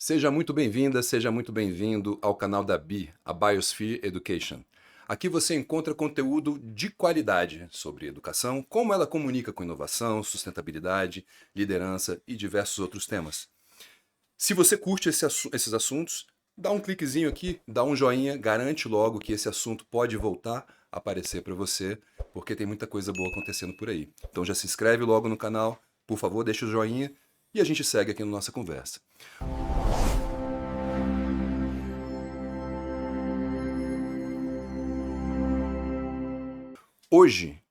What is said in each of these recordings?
Seja muito bem-vinda, seja muito bem-vindo ao canal da BI, a Biosphere Education. Aqui você encontra conteúdo de qualidade sobre educação, como ela comunica com inovação, sustentabilidade, liderança e diversos outros temas. Se você curte esses assuntos, dá um cliquezinho aqui, dá um joinha, garante logo que esse assunto pode voltar a aparecer para você, porque tem muita coisa boa acontecendo por aí. Então já se inscreve logo no canal, por favor, deixa o joinha e a gente segue aqui na nossa conversa. Hoje,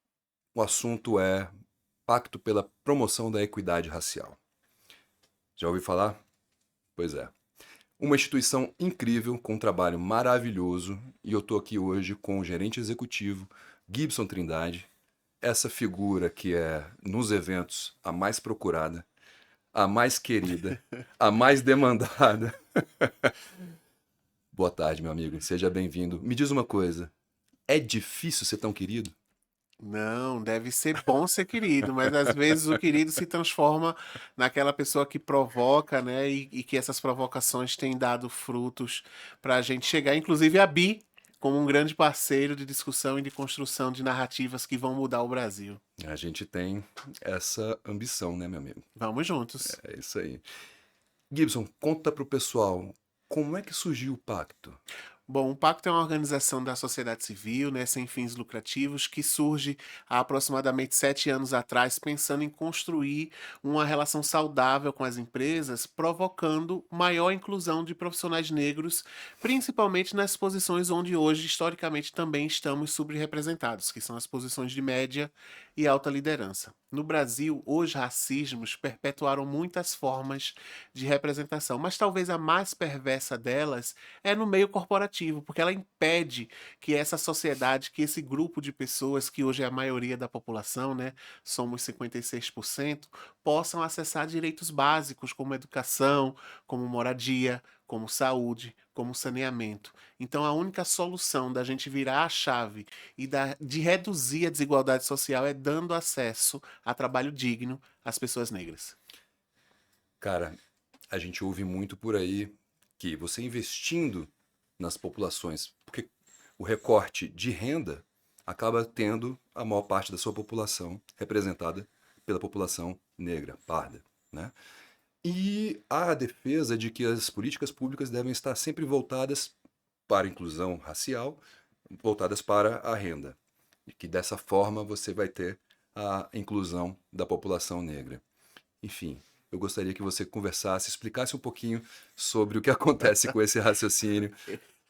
o assunto é Pacto pela Promoção da Equidade Racial. Já ouviu falar? Pois é. Uma instituição incrível, com um trabalho maravilhoso, e eu estou aqui hoje com o gerente executivo, Gibson Trindade, essa figura que é, nos eventos, a mais procurada, a mais querida, a mais demandada. Boa tarde, meu amigo, seja bem-vindo. Me diz uma coisa, é difícil ser tão querido? Não, deve ser bom ser querido, mas às vezes o querido se transforma naquela pessoa que provoca, né? E que essas provocações têm dado frutos para a gente chegar, inclusive a Bi, como um grande parceiro de discussão e de construção de narrativas que vão mudar o Brasil. A gente tem essa ambição, né, meu amigo? Vamos juntos. É isso aí. Gibson, conta pro pessoal como é que surgiu o pacto. Bom, o Pacto é uma organização da sociedade civil, né, sem fins lucrativos, que surge há aproximadamente 7 anos atrás, pensando em construir uma relação saudável com as empresas, provocando maior inclusão de profissionais negros, principalmente nas posições onde hoje, historicamente, também estamos subrepresentados, que são as posições de média e alta liderança. No Brasil, os racismos perpetuaram muitas formas de representação, mas talvez a mais perversa delas é no meio corporativo, porque ela impede que essa sociedade, que esse grupo de pessoas, que hoje é a maioria da população, né, somos 56%, possam acessar direitos básicos como educação, como moradia, como saúde, como saneamento. Então, a única solução da gente virar a chave de reduzir a desigualdade social é dando acesso a trabalho digno às pessoas negras. Cara, a gente ouve muito por aí que você investindo nas populações, porque o recorte de renda acaba tendo a maior parte da sua população representada pela população negra, parda, né? E há a defesa de que as políticas públicas devem estar sempre voltadas para a inclusão racial, voltadas para a renda. E que dessa forma você vai ter a inclusão da população negra. Enfim, eu gostaria que você conversasse, explicasse um pouquinho sobre o que acontece com esse raciocínio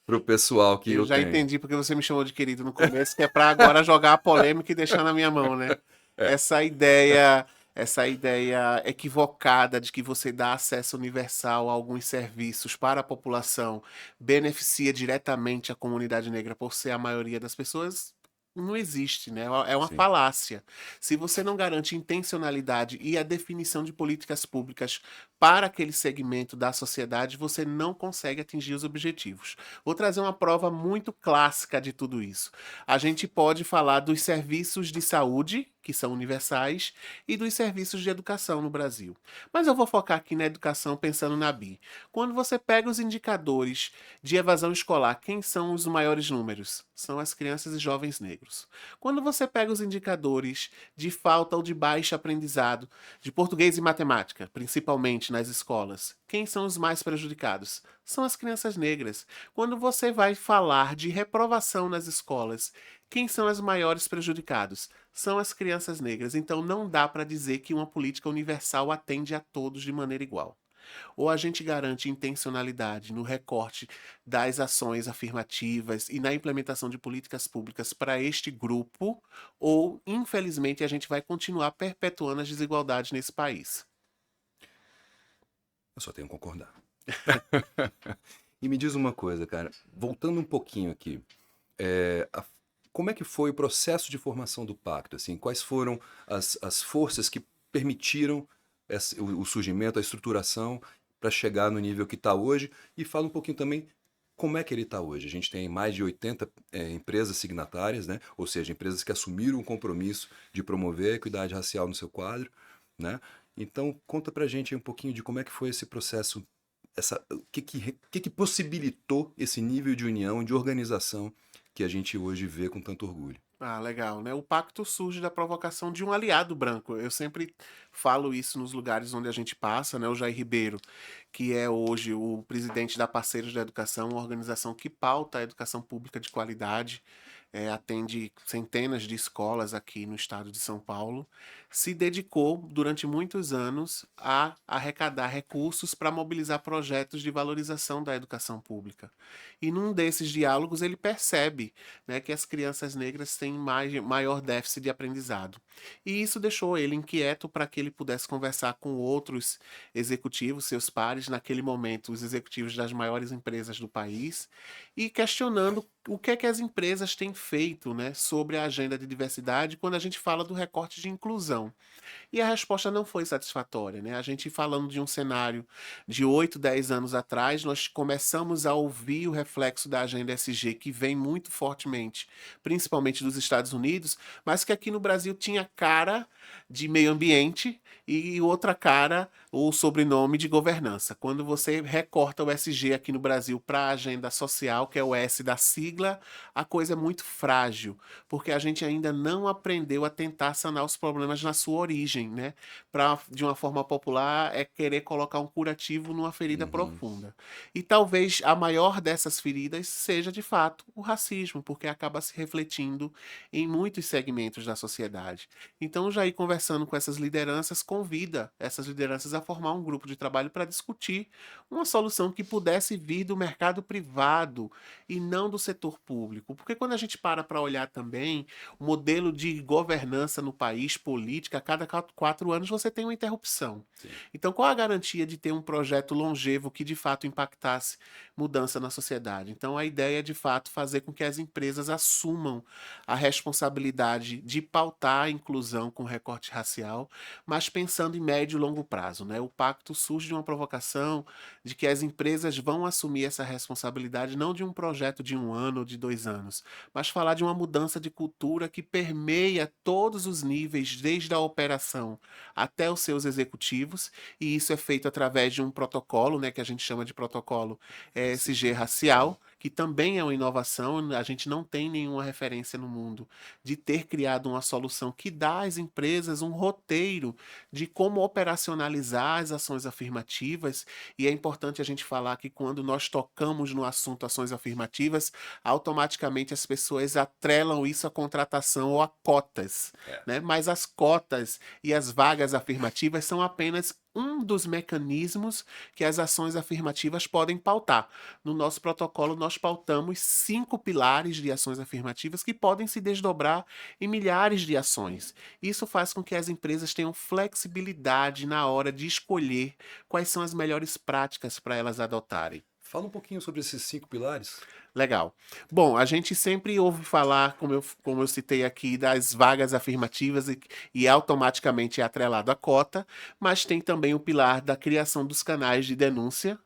para o pessoal que Eu eu já tenho. entendi porque você me chamou de querido no começo, que é para agora jogar a polêmica e deixar na minha mão, né? É, Essa ideia, essa ideia equivocada de que você dá acesso universal a alguns serviços para a população beneficia diretamente a comunidade negra por ser a maioria das pessoas. Não existe, né? É uma sim. falácia. Se você não garante intencionalidade e a definição de políticas públicas para aquele segmento da sociedade, você não consegue atingir os objetivos. Vou trazer uma prova muito clássica de tudo isso. A gente pode falar dos serviços de saúde, que são universais, e dos serviços de educação no Brasil. Mas eu vou focar aqui na educação pensando na BI. Quando você pega os indicadores de evasão escolar, quem são os maiores números? São as crianças e jovens negros. Quando você pega os indicadores de falta ou de baixo aprendizado, de português e matemática, principalmente nas escolas, quem são os mais prejudicados? São as crianças negras. Quando você vai falar de reprovação nas escolas, quem são os maiores prejudicados? São as crianças negras. Então não dá para dizer que uma política universal atende a todos de maneira igual. Ou a gente garante intencionalidade no recorte das ações afirmativas e na implementação de políticas públicas para este grupo, ou, infelizmente, a gente vai continuar perpetuando as desigualdades nesse país. Eu só tenho que concordar. E me diz uma coisa, cara, voltando um pouquinho aqui, como é que foi o processo de formação do pacto? Assim, quais foram as forças que permitiram o surgimento, a estruturação para chegar no nível que está hoje? E fala um pouquinho também como é que ele está hoje. A gente tem mais de 80 empresas signatárias, né? Ou seja, empresas que assumiram o compromisso de promover a equidade racial no seu quadro, né? Então, conta pra gente aí um pouquinho de como é que foi esse processo o que possibilitou esse nível de união, de organização que a gente hoje vê com tanto orgulho? Ah, legal, né? O pacto surge da provocação de um aliado branco. Eu sempre falo isso nos lugares onde a gente passa, né? O Jair Ribeiro, que é hoje o presidente da Parceiros da Educação, uma organização que pauta a educação pública de qualidade, atende centenas de escolas aqui no estado de São Paulo, se dedicou durante muitos anos a arrecadar recursos para mobilizar projetos de valorização da educação pública. E num desses diálogos ele percebe, né, que as crianças negras têm maior déficit de aprendizado. E isso deixou ele inquieto para que ele pudesse conversar com outros executivos, seus pares, naquele momento, os executivos das maiores empresas do país, e questionando o que é que as empresas têm feito, né, sobre a agenda de diversidade quando a gente fala do recorte de inclusão. E a resposta não foi satisfatória, né? A gente falando de um cenário de 8, 10 anos atrás, nós começamos a ouvir o reflexo da agenda SG, que vem muito fortemente, principalmente dos Estados Unidos, mas que aqui no Brasil tinha cara de meio ambiente e outra cara, o sobrenome de governança. Quando você recorta o SG aqui no Brasil para a agenda social, que é o S da sigla, a coisa é muito frágil, porque a gente ainda não aprendeu a tentar sanar os problemas na sua origem, né? Para, de uma forma popular, é querer colocar um curativo numa ferida Uhum. profunda. E talvez a maior dessas feridas seja, de fato, o racismo, porque acaba se refletindo em muitos segmentos da sociedade. Então, Jair, conversando com essas lideranças, convida essas lideranças a formar um grupo de trabalho para discutir uma solução que pudesse vir do mercado privado e não do setor público. Porque quando a gente para olhar também o modelo de governança no país, política, a cada 4 anos você tem uma interrupção. Sim. Então, qual a garantia de ter um projeto longevo que de fato impactasse mudança na sociedade? Então, a ideia é de fato fazer com que as empresas assumam a responsabilidade de pautar a inclusão com recorte racial, mas pensando em médio e longo prazo, né? O pacto surge de uma provocação de que as empresas vão assumir essa responsabilidade não de um projeto de 1 ano ou de 2 anos, mas falar de uma mudança de cultura que permeia todos os níveis, desde a operação até os seus executivos, e isso é feito através de um protocolo, né, que a gente chama de protocolo ESG racial, que também é uma inovação. A gente não tem nenhuma referência no mundo de ter criado uma solução que dá às empresas um roteiro de como operacionalizar as ações afirmativas, e é importante a gente falar que quando nós tocamos no assunto ações afirmativas, automaticamente as pessoas atrelam isso à contratação ou a cotas, É. né? Mas as cotas e as vagas afirmativas são apenas um dos mecanismos que as ações afirmativas podem pautar. No nosso protocolo, nós pautamos 5 pilares de ações afirmativas que podem se desdobrar em milhares de ações. Isso faz com que as empresas tenham flexibilidade na hora de escolher quais são as melhores práticas para elas adotarem. Fala um pouquinho sobre esses 5 pilares. Legal. Bom, a gente sempre ouve falar, como eu citei aqui, das vagas afirmativas e automaticamente é atrelado à cota, mas tem também o pilar da criação dos canais de denúncia,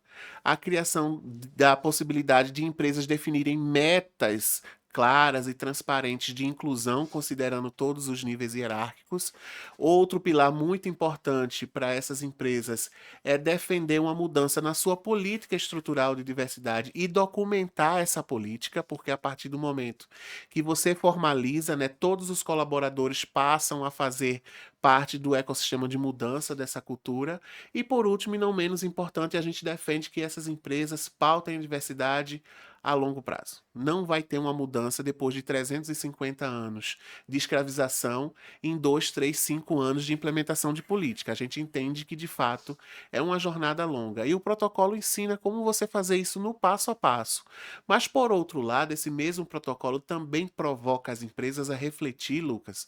a criação da possibilidade de empresas definirem metas claras e transparentes de inclusão, considerando todos os níveis hierárquicos. Outro pilar muito importante para essas empresas é defender uma mudança na sua política estrutural de diversidade e documentar essa política, porque a partir do momento que você formaliza, né, todos os colaboradores passam a fazer parte do ecossistema de mudança dessa cultura. E por último, e não menos importante, a gente defende que essas empresas pautem a diversidade a longo prazo. Não vai ter uma mudança depois de 350 anos de escravização em 2, 3, 5 anos de implementação de política. A gente entende que, de fato, é uma jornada longa. E o protocolo ensina como você fazer isso no passo a passo. Mas, por outro lado, esse mesmo protocolo também provoca as empresas a refletir, Lucas,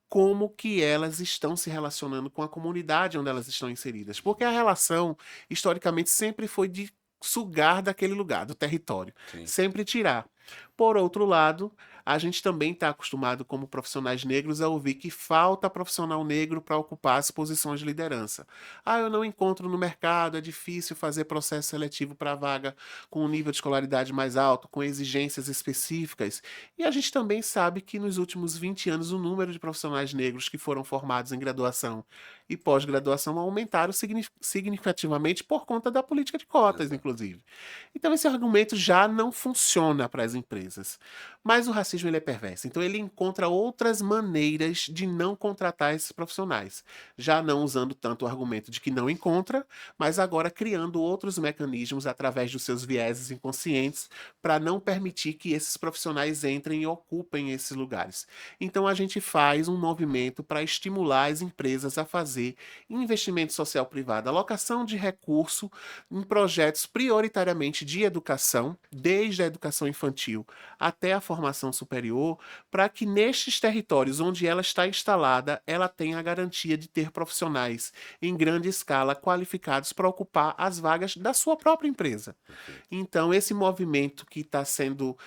como que elas estão se relacionando com a comunidade onde elas estão inseridas. Porque a relação, historicamente, sempre foi de sugar daquele lugar, do território. Sim. Sempre tirar. Por outro lado, a gente também está acostumado, como profissionais negros, a ouvir que falta profissional negro para ocupar as posições de liderança. Ah, eu não encontro no mercado, é difícil fazer processo seletivo para vaga com um nível de escolaridade mais alto, com exigências específicas. E a gente também sabe que nos últimos 20 anos o número de profissionais negros que foram formados em graduação e pós-graduação aumentaram significativamente por conta da política de cotas, Exato. inclusive. Então esse argumento já não funciona para as empresas. Mas o racismo ele é perverso, então ele encontra outras maneiras de não contratar esses profissionais, já não usando tanto o argumento de que não encontra, mas agora criando outros mecanismos através dos seus vieses inconscientes para não permitir que esses profissionais entrem e ocupem esses lugares. Então a gente faz um movimento para estimular as empresas a fazer investimento social privado, alocação de recurso em projetos prioritariamente de educação, desde a educação infantil até a formação superior, para que nestes territórios onde ela está instalada, ela tenha a garantia de ter profissionais em grande escala qualificados para ocupar as vagas da sua própria empresa. Perfeito. Então, esse movimento que está sendo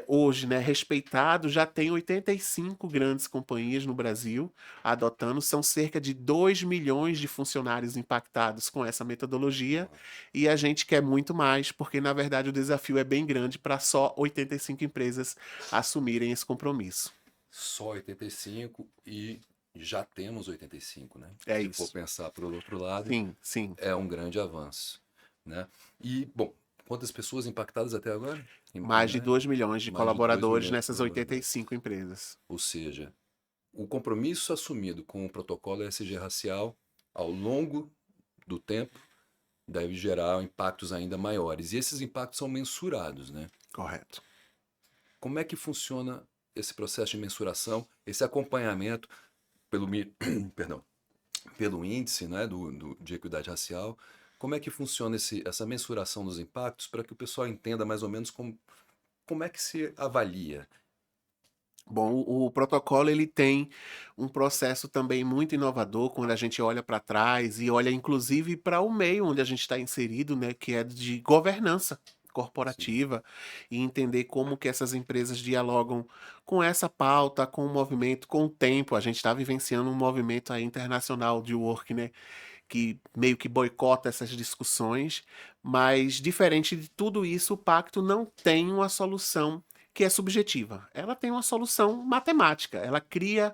hoje, né, respeitado, já tem 85 grandes companhias no Brasil adotando, são cerca de 2 milhões de funcionários impactados com essa metodologia, Uau. e a gente quer muito mais, porque na verdade o desafio é bem grande para só 85 empresas assumirem esse compromisso. Só 85 e já temos 85, né? É Se for isso. pensar por outro lado, Sim, sim. é um grande avanço, né? E, bom, quantas pessoas impactadas até agora? Mais de Né? 2 milhões de Mais de 2 colaboradores milhões de nessas colaboradores. 85 empresas. Ou seja, o compromisso assumido com o protocolo ESG racial ao longo do tempo deve gerar impactos ainda maiores. E esses impactos são mensurados, né? Correto. Como é que funciona esse processo de mensuração, esse acompanhamento pelo, perdão, pelo índice, né, de equidade racial? Como é que funciona essa mensuração dos impactos para que o pessoal entenda mais ou menos como é que se avalia? Bom, o protocolo ele tem um processo também muito inovador quando a gente olha para trás e olha inclusive para o meio onde a gente está inserido, né, que é de governança Sim, corporativa e entender como que essas empresas dialogam com essa pauta, com o movimento, com o tempo. A gente está vivenciando um movimento aí internacional de work, né, que meio que boicota essas discussões, mas diferente de tudo isso, o pacto não tem uma solução que é subjetiva. Ela tem uma solução matemática. Ela cria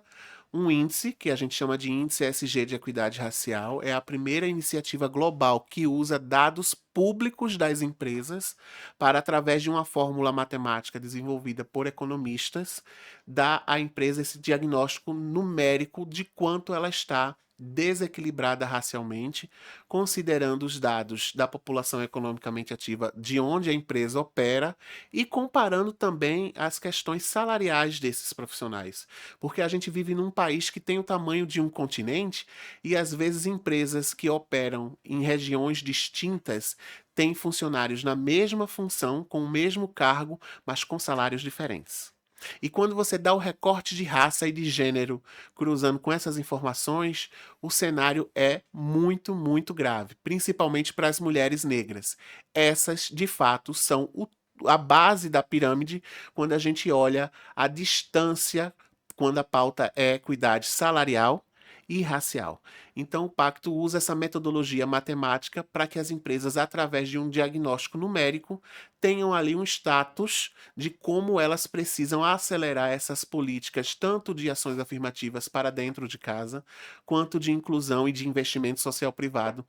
um índice que a gente chama de índice ESG de equidade racial. É a primeira iniciativa global que usa dados públicos das empresas para, através de uma fórmula matemática desenvolvida por economistas, dar à empresa esse diagnóstico numérico de quanto ela está desequilibrada racialmente, considerando os dados da população economicamente ativa de onde a empresa opera e comparando também as questões salariais desses profissionais. Porque a gente vive num país que tem o tamanho de um continente e às vezes empresas que operam em regiões distintas têm funcionários na mesma função, com o mesmo cargo, mas com salários diferentes. E quando você dá o recorte de raça e de gênero cruzando com essas informações, o cenário é muito, muito grave, principalmente para as mulheres negras. Essas, de fato, são a base da pirâmide quando a gente olha a distância, quando a pauta é equidade salarial e racial. Então, o pacto usa essa metodologia matemática para que as empresas, através de um diagnóstico numérico, tenham ali um status de como elas precisam acelerar essas políticas, tanto de ações afirmativas para dentro de casa, quanto de inclusão e de investimento social privado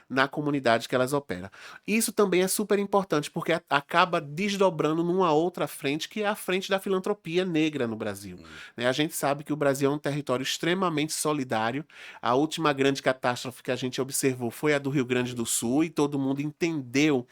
na comunidade que elas operam. Isso também é super importante porque acaba desdobrando numa outra frente, que é a frente da filantropia negra no Brasil. hum, Né? A gente sabe que o Brasil é um território extremamente solidário. A última grande catástrofe que a gente observou foi a do Rio Grande do Sul e todo mundo entendeu,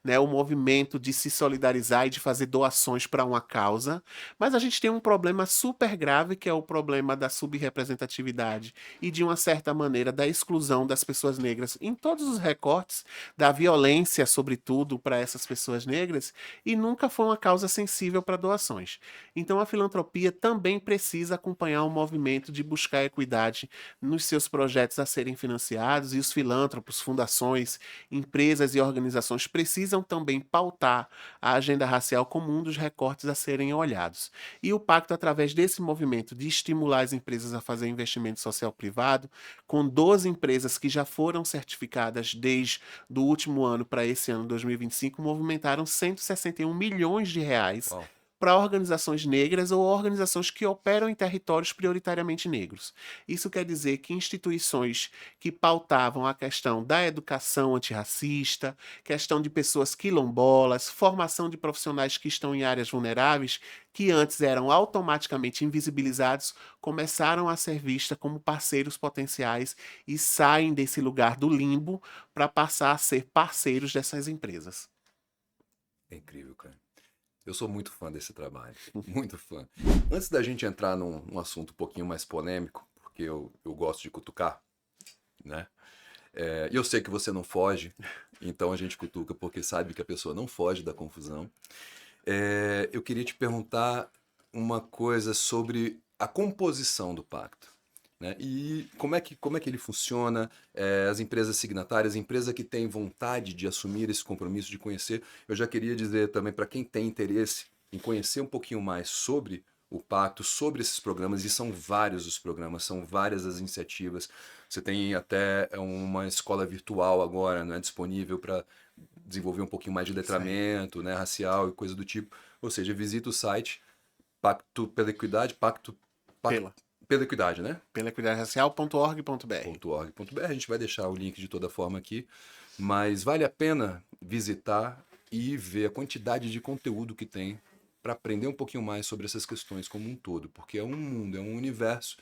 né, o movimento de se solidarizar e de fazer doações para uma causa, mas a gente tem um problema super grave que é o problema da subrepresentatividade e de uma certa maneira da exclusão das pessoas negras em todos os recortes, da violência sobretudo para essas pessoas negras, e nunca foi uma causa sensível para doações. Então a filantropia também precisa acompanhar o movimento de buscar equidade nos seus projetos a serem financiados, e os filântropos, fundações, empresas e organizações precisam também pautar pautar a agenda racial como um dos recortes a serem olhados. E o pacto, através desse movimento de estimular as empresas a fazer investimento social privado, com 12 empresas que já foram certificadas desde o último ano para esse ano 2025, movimentaram 161 milhões de reais Uau. para organizações negras ou organizações que operam em territórios prioritariamente negros. Isso quer dizer que instituições que pautavam a questão da educação antirracista, questão de pessoas quilombolas, formação de profissionais que estão em áreas vulneráveis, que antes eram automaticamente invisibilizados, começaram a ser vistas como parceiros potenciais e saem desse lugar do limbo para passar a ser parceiros dessas empresas. É incrível, cara. Eu sou muito fã desse trabalho, muito fã. Antes da gente entrar num assunto um pouquinho mais polêmico, porque eu gosto de cutucar, né? E eu sei que você não foge, então a gente cutuca porque sabe que a pessoa não foge da confusão. Eu queria te perguntar uma coisa sobre a composição do pacto, né? E como é que ele funciona, as empresas signatárias, a empresa que tem vontade de assumir esse compromisso, de conhecer. Eu já queria dizer também para quem tem interesse em conhecer um pouquinho mais sobre o pacto, sobre esses programas, e são vários os programas, são várias as iniciativas. Você tem até uma escola virtual agora, né, disponível para desenvolver um pouquinho mais de letramento, né, racial e coisa do tipo. Ou seja, visita o site Pacto pela Equidade, pela Equidade, né? Pela equidadeраcial.org.br. .org.br. A gente vai deixar o link de toda forma aqui, mas vale a pena visitar e ver a quantidade de conteúdo que tem para aprender um pouquinho mais sobre essas questões como um todo, porque é um mundo, é um universo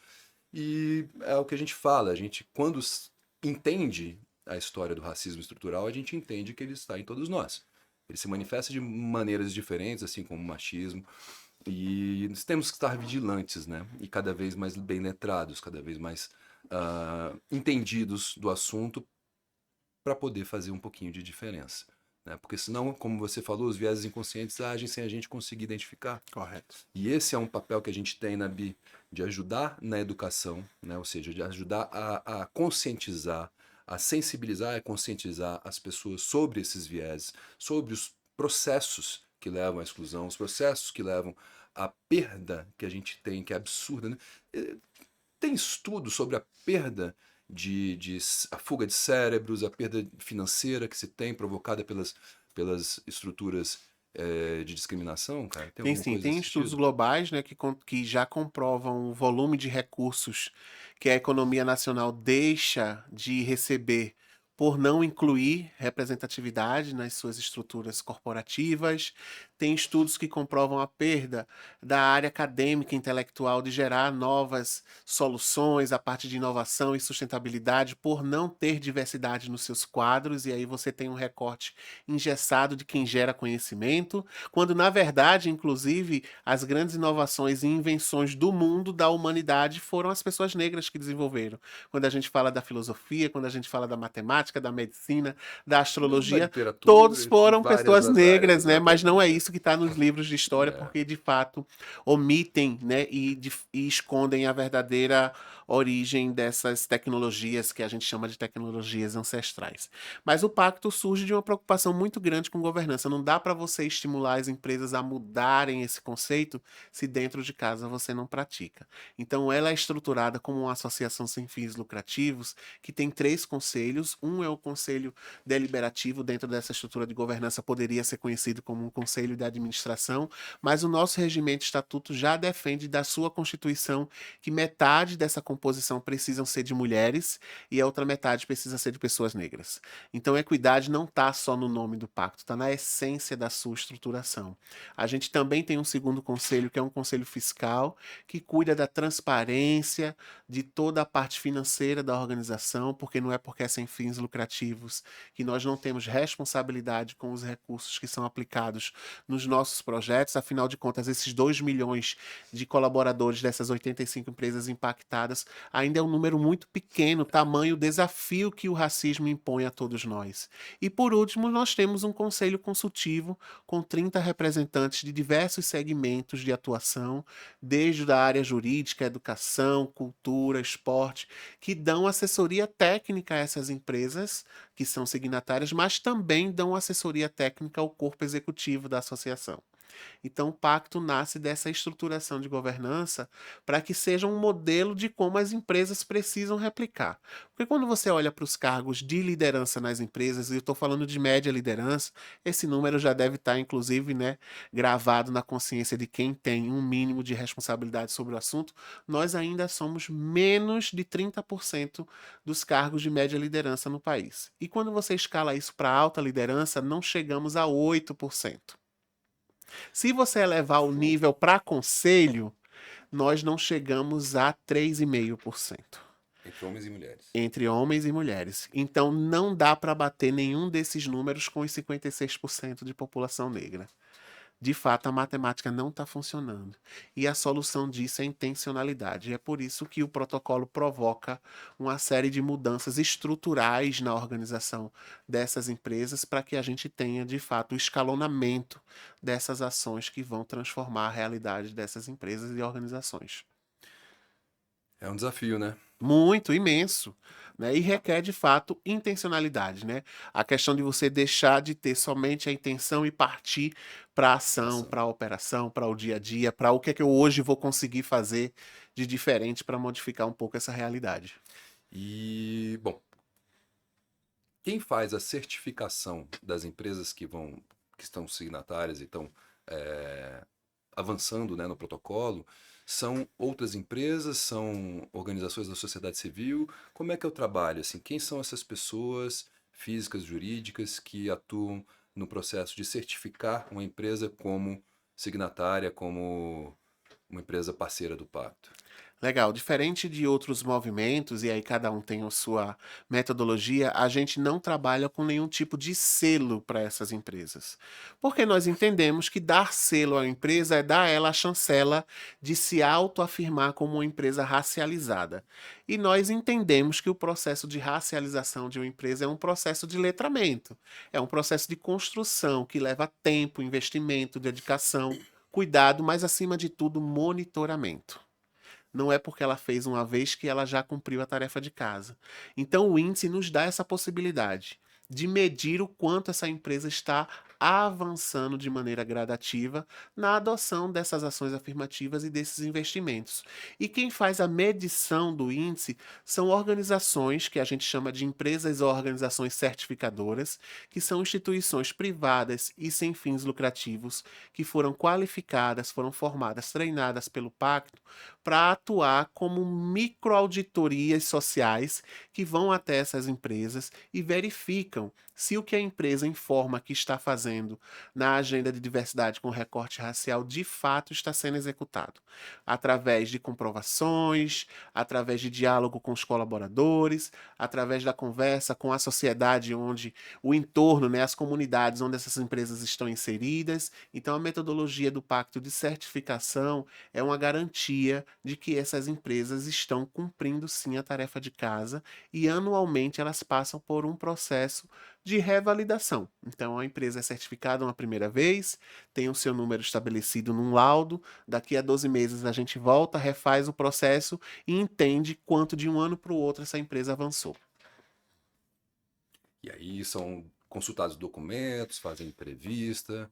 e é o que a gente fala, a gente quando entende a história do racismo estrutural, a gente entende que ele está em todos nós. Ele se manifesta de maneiras diferentes, assim como o machismo, e nós temos que estar vigilantes, né? E cada vez mais bem letrados, cada vez mais entendidos do assunto para poder fazer um pouquinho de diferença, né? Porque senão, como você falou, os vieses inconscientes agem sem a gente conseguir identificar. Correto. E esse é um papel que a gente tem na BI, de ajudar na educação, né? Ou seja, de ajudar a conscientizar, a sensibilizar e conscientizar as pessoas sobre esses vieses, sobre os processos que levam à exclusão, os processos que levam à perda que a gente tem, que é absurda, né? Tem estudos sobre a perda a fuga de cérebros, a perda financeira que se tem provocada pelas estruturas de discriminação, cara? Tem Tem alguma sim, coisa tem desse estudos sentido? globais, né, que já comprovam o volume de recursos que a economia nacional deixa de receber por não incluir representatividade nas suas estruturas corporativas. Tem estudos que comprovam a perda da área acadêmica e intelectual de gerar novas soluções a partir de inovação e sustentabilidade por não ter diversidade nos seus quadros, e aí você tem um recorte engessado de quem gera conhecimento, quando na verdade, inclusive, as grandes inovações e invenções do mundo, da humanidade, foram as pessoas negras que desenvolveram. Quando a gente fala da filosofia, quando a gente fala da matemática, da medicina, da Mesmo da astrologia, literatura, todos em foram várias pessoas das áreas, negras, né? Mas não é exatamente. isso que está nos livros de história, É, porque de fato omitem, né, e escondem a verdadeira origem dessas tecnologias que a gente chama de tecnologias ancestrais. Mas o pacto surge de uma preocupação muito grande com governança. Não dá para você estimular as empresas a mudarem esse conceito se dentro de casa você não pratica. Então, ela é estruturada como uma associação sem fins lucrativos que tem 3 conselhos. Um é o conselho deliberativo, dentro dessa estrutura de governança poderia ser conhecido como um conselho de administração, mas o nosso regimento estatuto já defende da sua constituição que metade dessa composição precisam ser de mulheres e a outra metade precisa ser de pessoas negras. Então, equidade não está só no nome do pacto, está na essência da sua estruturação. A gente também tem um segundo conselho, que é um conselho fiscal, que cuida da transparência de toda a parte financeira da organização, porque não é porque é sem fins lucrativos que nós não temos responsabilidade com os recursos que são aplicados nos nossos projetos. Afinal de contas, esses 2 milhões de colaboradores dessas 85 empresas impactadas pessoas ainda é um número muito pequeno, tamanho o desafio que o racismo impõe a todos nós. E por último, nós temos um conselho consultivo com 30 representantes de diversos segmentos de atuação, desde a área jurídica, educação, cultura, esporte, que dão assessoria técnica a essas empresas que são signatárias, mas também dão assessoria técnica ao corpo executivo da associação. Então, o pacto nasce dessa estruturação de governança para que seja um modelo de como as empresas precisam replicar. Porque quando você olha para os cargos de liderança nas empresas, e eu estou falando de média liderança, esse número já deve estar, inclusive, né, gravado na consciência de quem tem um mínimo de responsabilidade sobre o assunto, nós ainda somos menos de 30% dos cargos de média liderança no país. E quando você escala isso para alta liderança, não chegamos a 8%. Se você elevar o nível para conselho, nós não chegamos a 3,5% Entre homens e mulheres. entre homens e mulheres. Então não dá para bater nenhum desses números com os 56% de população negra. De fato, a matemática não está funcionando. E a solução disso é intencionalidade. É por isso que o protocolo provoca uma série de mudanças estruturais na organização dessas empresas para que a gente tenha, de fato, o escalonamento dessas ações que vão transformar a realidade dessas empresas e organizações. É um desafio, né? Muito imenso, né? E requer de fato intencionalidade, né? A questão de você deixar de ter somente a intenção e partir para a ação, para a operação, para o dia a dia, para o que é que eu hoje vou conseguir fazer de diferente para modificar um pouco essa realidade. E, bom, quem faz a certificação das empresas que estão signatárias e estão avançando, né, no protocolo, são outras empresas, são organizações da sociedade civil? Como é que é o trabalho? Assim, quem são essas pessoas físicas, jurídicas, que atuam no processo de certificar uma empresa como signatária, como uma empresa parceira do pacto? Legal, diferente de outros movimentos, e aí cada um tem a sua metodologia, a gente não trabalha com nenhum tipo de selo para essas empresas. Porque nós entendemos que dar selo à empresa é dar a ela a chancela de se autoafirmar como uma empresa racializada. E nós entendemos que o processo de racialização de uma empresa é um processo de letramento, é um processo de construção que leva tempo, investimento, dedicação, cuidado, mas acima de tudo, monitoramento. Não é porque ela fez uma vez que ela já cumpriu a tarefa de casa. Então o índice nos dá essa possibilidade de medir o quanto essa empresa está avançando de maneira gradativa na adoção dessas ações afirmativas e desses investimentos. E quem faz a medição do índice são organizações que a gente chama de empresas ou organizações certificadoras, que são instituições privadas e sem fins lucrativos que foram qualificadas, foram formadas, treinadas pelo Pacto para atuar como microauditorias sociais que vão até essas empresas e verificam se o que a empresa informa que está fazendo na agenda de diversidade com recorte racial de fato está sendo executado, através de comprovações, através de diálogo com os colaboradores, através da conversa com a sociedade onde o entorno, né, as comunidades onde essas empresas estão inseridas. Então a metodologia do pacto de certificação é uma garantia de que essas empresas estão cumprindo sim a tarefa de casa e anualmente elas passam por um processo de revalidação. Então a empresa é certificada uma primeira vez, tem o seu número estabelecido num laudo, daqui a 12 meses a gente volta, refaz o processo e entende quanto de um ano para o outro essa empresa avançou. E aí são consultados documentos, fazem entrevista,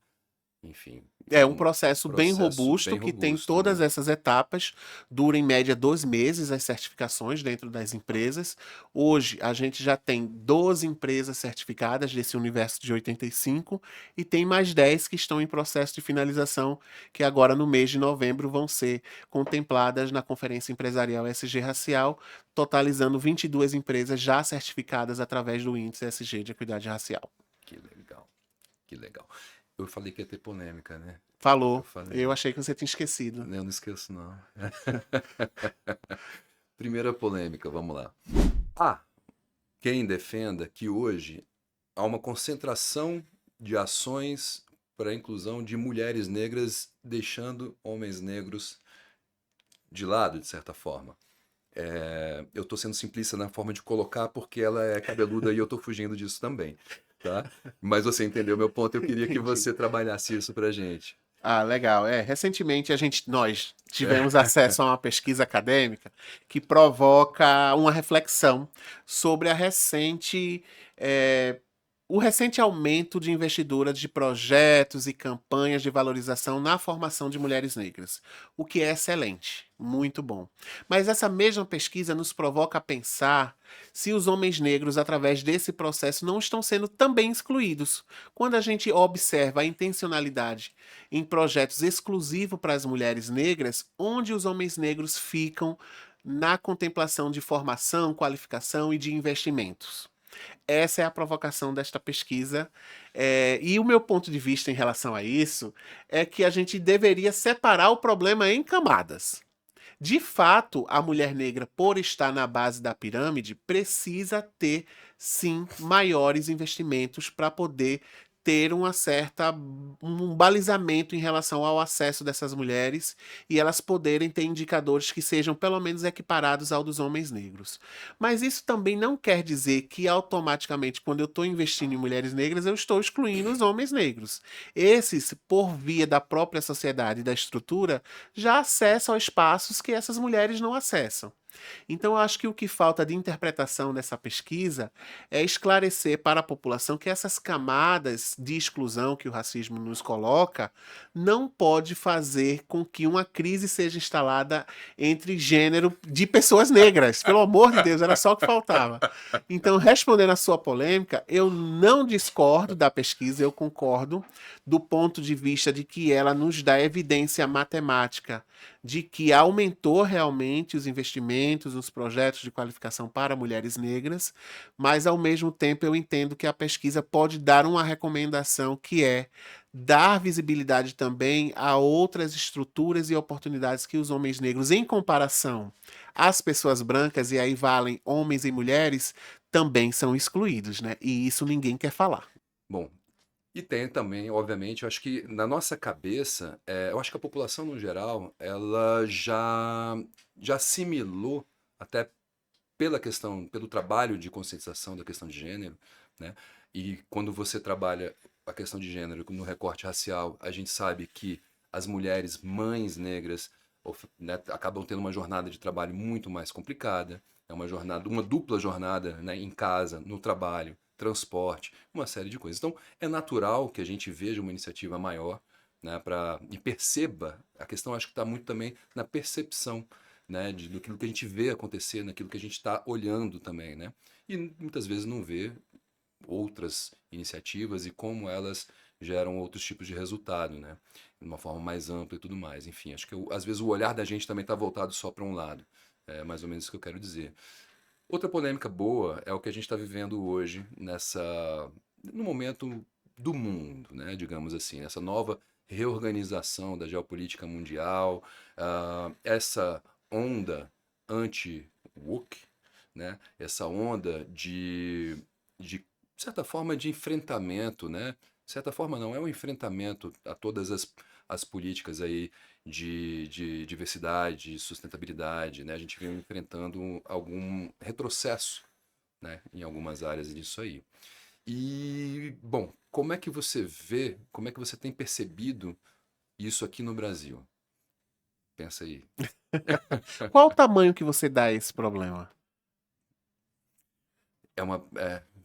enfim. É um processo bem robusto bem que tem robusto, todas né? essas etapas, dura em média 2 meses as certificações dentro das empresas. Hoje a gente já tem 12 empresas certificadas desse universo de 85 e tem mais 10 que estão em processo de finalização, que agora no mês de novembro vão ser contempladas na Conferência Empresarial SG Racial, totalizando 22 empresas já certificadas através do índice SG de Equidade Racial. Que legal, que legal. Eu falei que ia ter polêmica, né? Eu Falou, falei. eu achei que você tinha esquecido. Eu não esqueço, não. Primeira polêmica, vamos lá. Há quem defenda que hoje há uma concentração de ações para a inclusão de mulheres negras, deixando homens negros de lado, de certa forma. Eu tô sendo simplista na forma de colocar porque ela é cabeluda e eu tô fugindo disso também, tá? Mas você entendeu meu ponto, eu queria que Entendi. você trabalhasse isso pra gente. Ah, legal. Recentemente nós tivemos acesso a uma pesquisa acadêmica que provoca uma reflexão sobre eh, o recente aumento de investidura de projetos e campanhas de valorização na formação de mulheres negras, o que é excelente, muito bom. Mas essa mesma pesquisa nos provoca a pensar se os homens negros, através desse processo, não estão sendo também excluídos. Quando a gente observa a intencionalidade em projetos exclusivos para as mulheres negras, onde os homens negros ficam na contemplação de formação, qualificação e de investimentos. Essa é a provocação desta pesquisa. E o meu ponto de vista em relação a isso é que a gente deveria separar o problema em camadas. De fato, a mulher negra, por estar na base da pirâmide, precisa ter, sim, maiores investimentos para poder ter um balizamento em relação ao acesso dessas mulheres e elas poderem ter indicadores que sejam pelo menos equiparados ao dos homens negros. Mas isso também não quer dizer que automaticamente, quando eu estou investindo em mulheres negras, eu estou excluindo os homens negros. Esses, por via da própria sociedade e da estrutura, já acessam espaços que essas mulheres não acessam. Então, eu acho que o que falta de interpretação dessa pesquisa é esclarecer para a população que essas camadas de exclusão que o racismo nos coloca não pode fazer com que uma crise seja instalada entre gênero de pessoas negras. Pelo amor de Deus, era só o que faltava. Então, respondendo à sua polêmica, eu não discordo da pesquisa, eu concordo do ponto de vista de que ela nos dá evidência matemática de que aumentou realmente os investimentos nos projetos de qualificação para mulheres negras, mas ao mesmo tempo eu entendo que a pesquisa pode dar uma recomendação que é dar visibilidade também a outras estruturas e oportunidades que os homens negros, em comparação às pessoas brancas, e aí valem homens e mulheres, também são excluídos, né? E isso ninguém quer falar. Bom, e tem também, obviamente, eu acho que na nossa cabeça, eu acho que a população no geral, ela já assimilou, até pela questão, pelo trabalho de conscientização da questão de gênero, né? E quando você trabalha a questão de gênero no recorte racial, a gente sabe que as mulheres mães negras, né, acabam tendo uma jornada de trabalho muito mais complicada, é uma jornada, uma dupla jornada, né, em casa, no trabalho, transporte, uma série de coisas. Então, é natural que a gente veja uma iniciativa maior, né, e perceba, a questão acho que está muito também na percepção, né, do que a gente vê acontecer, naquilo que a gente está olhando também, né? E muitas vezes não vê outras iniciativas e como elas geram outros tipos de resultado, né? De uma forma mais ampla e tudo mais. Enfim, acho que às vezes o olhar da gente também está voltado só para um lado. É mais ou menos isso que eu quero dizer. Outra polêmica boa é o que a gente está vivendo hoje no momento do mundo, né? Digamos assim, essa nova reorganização da geopolítica mundial, essa onda anti-woke, né? Essa onda de certa forma, de enfrentamento, né? De certa forma, não, é um enfrentamento a todas as políticas aí de diversidade, de sustentabilidade, né? A gente vem enfrentando algum retrocesso, né? Em algumas áreas disso aí. E, bom, como é que você vê, como é que você tem percebido isso aqui no Brasil? Pensa aí. Qual o tamanho que você dá a esse problema?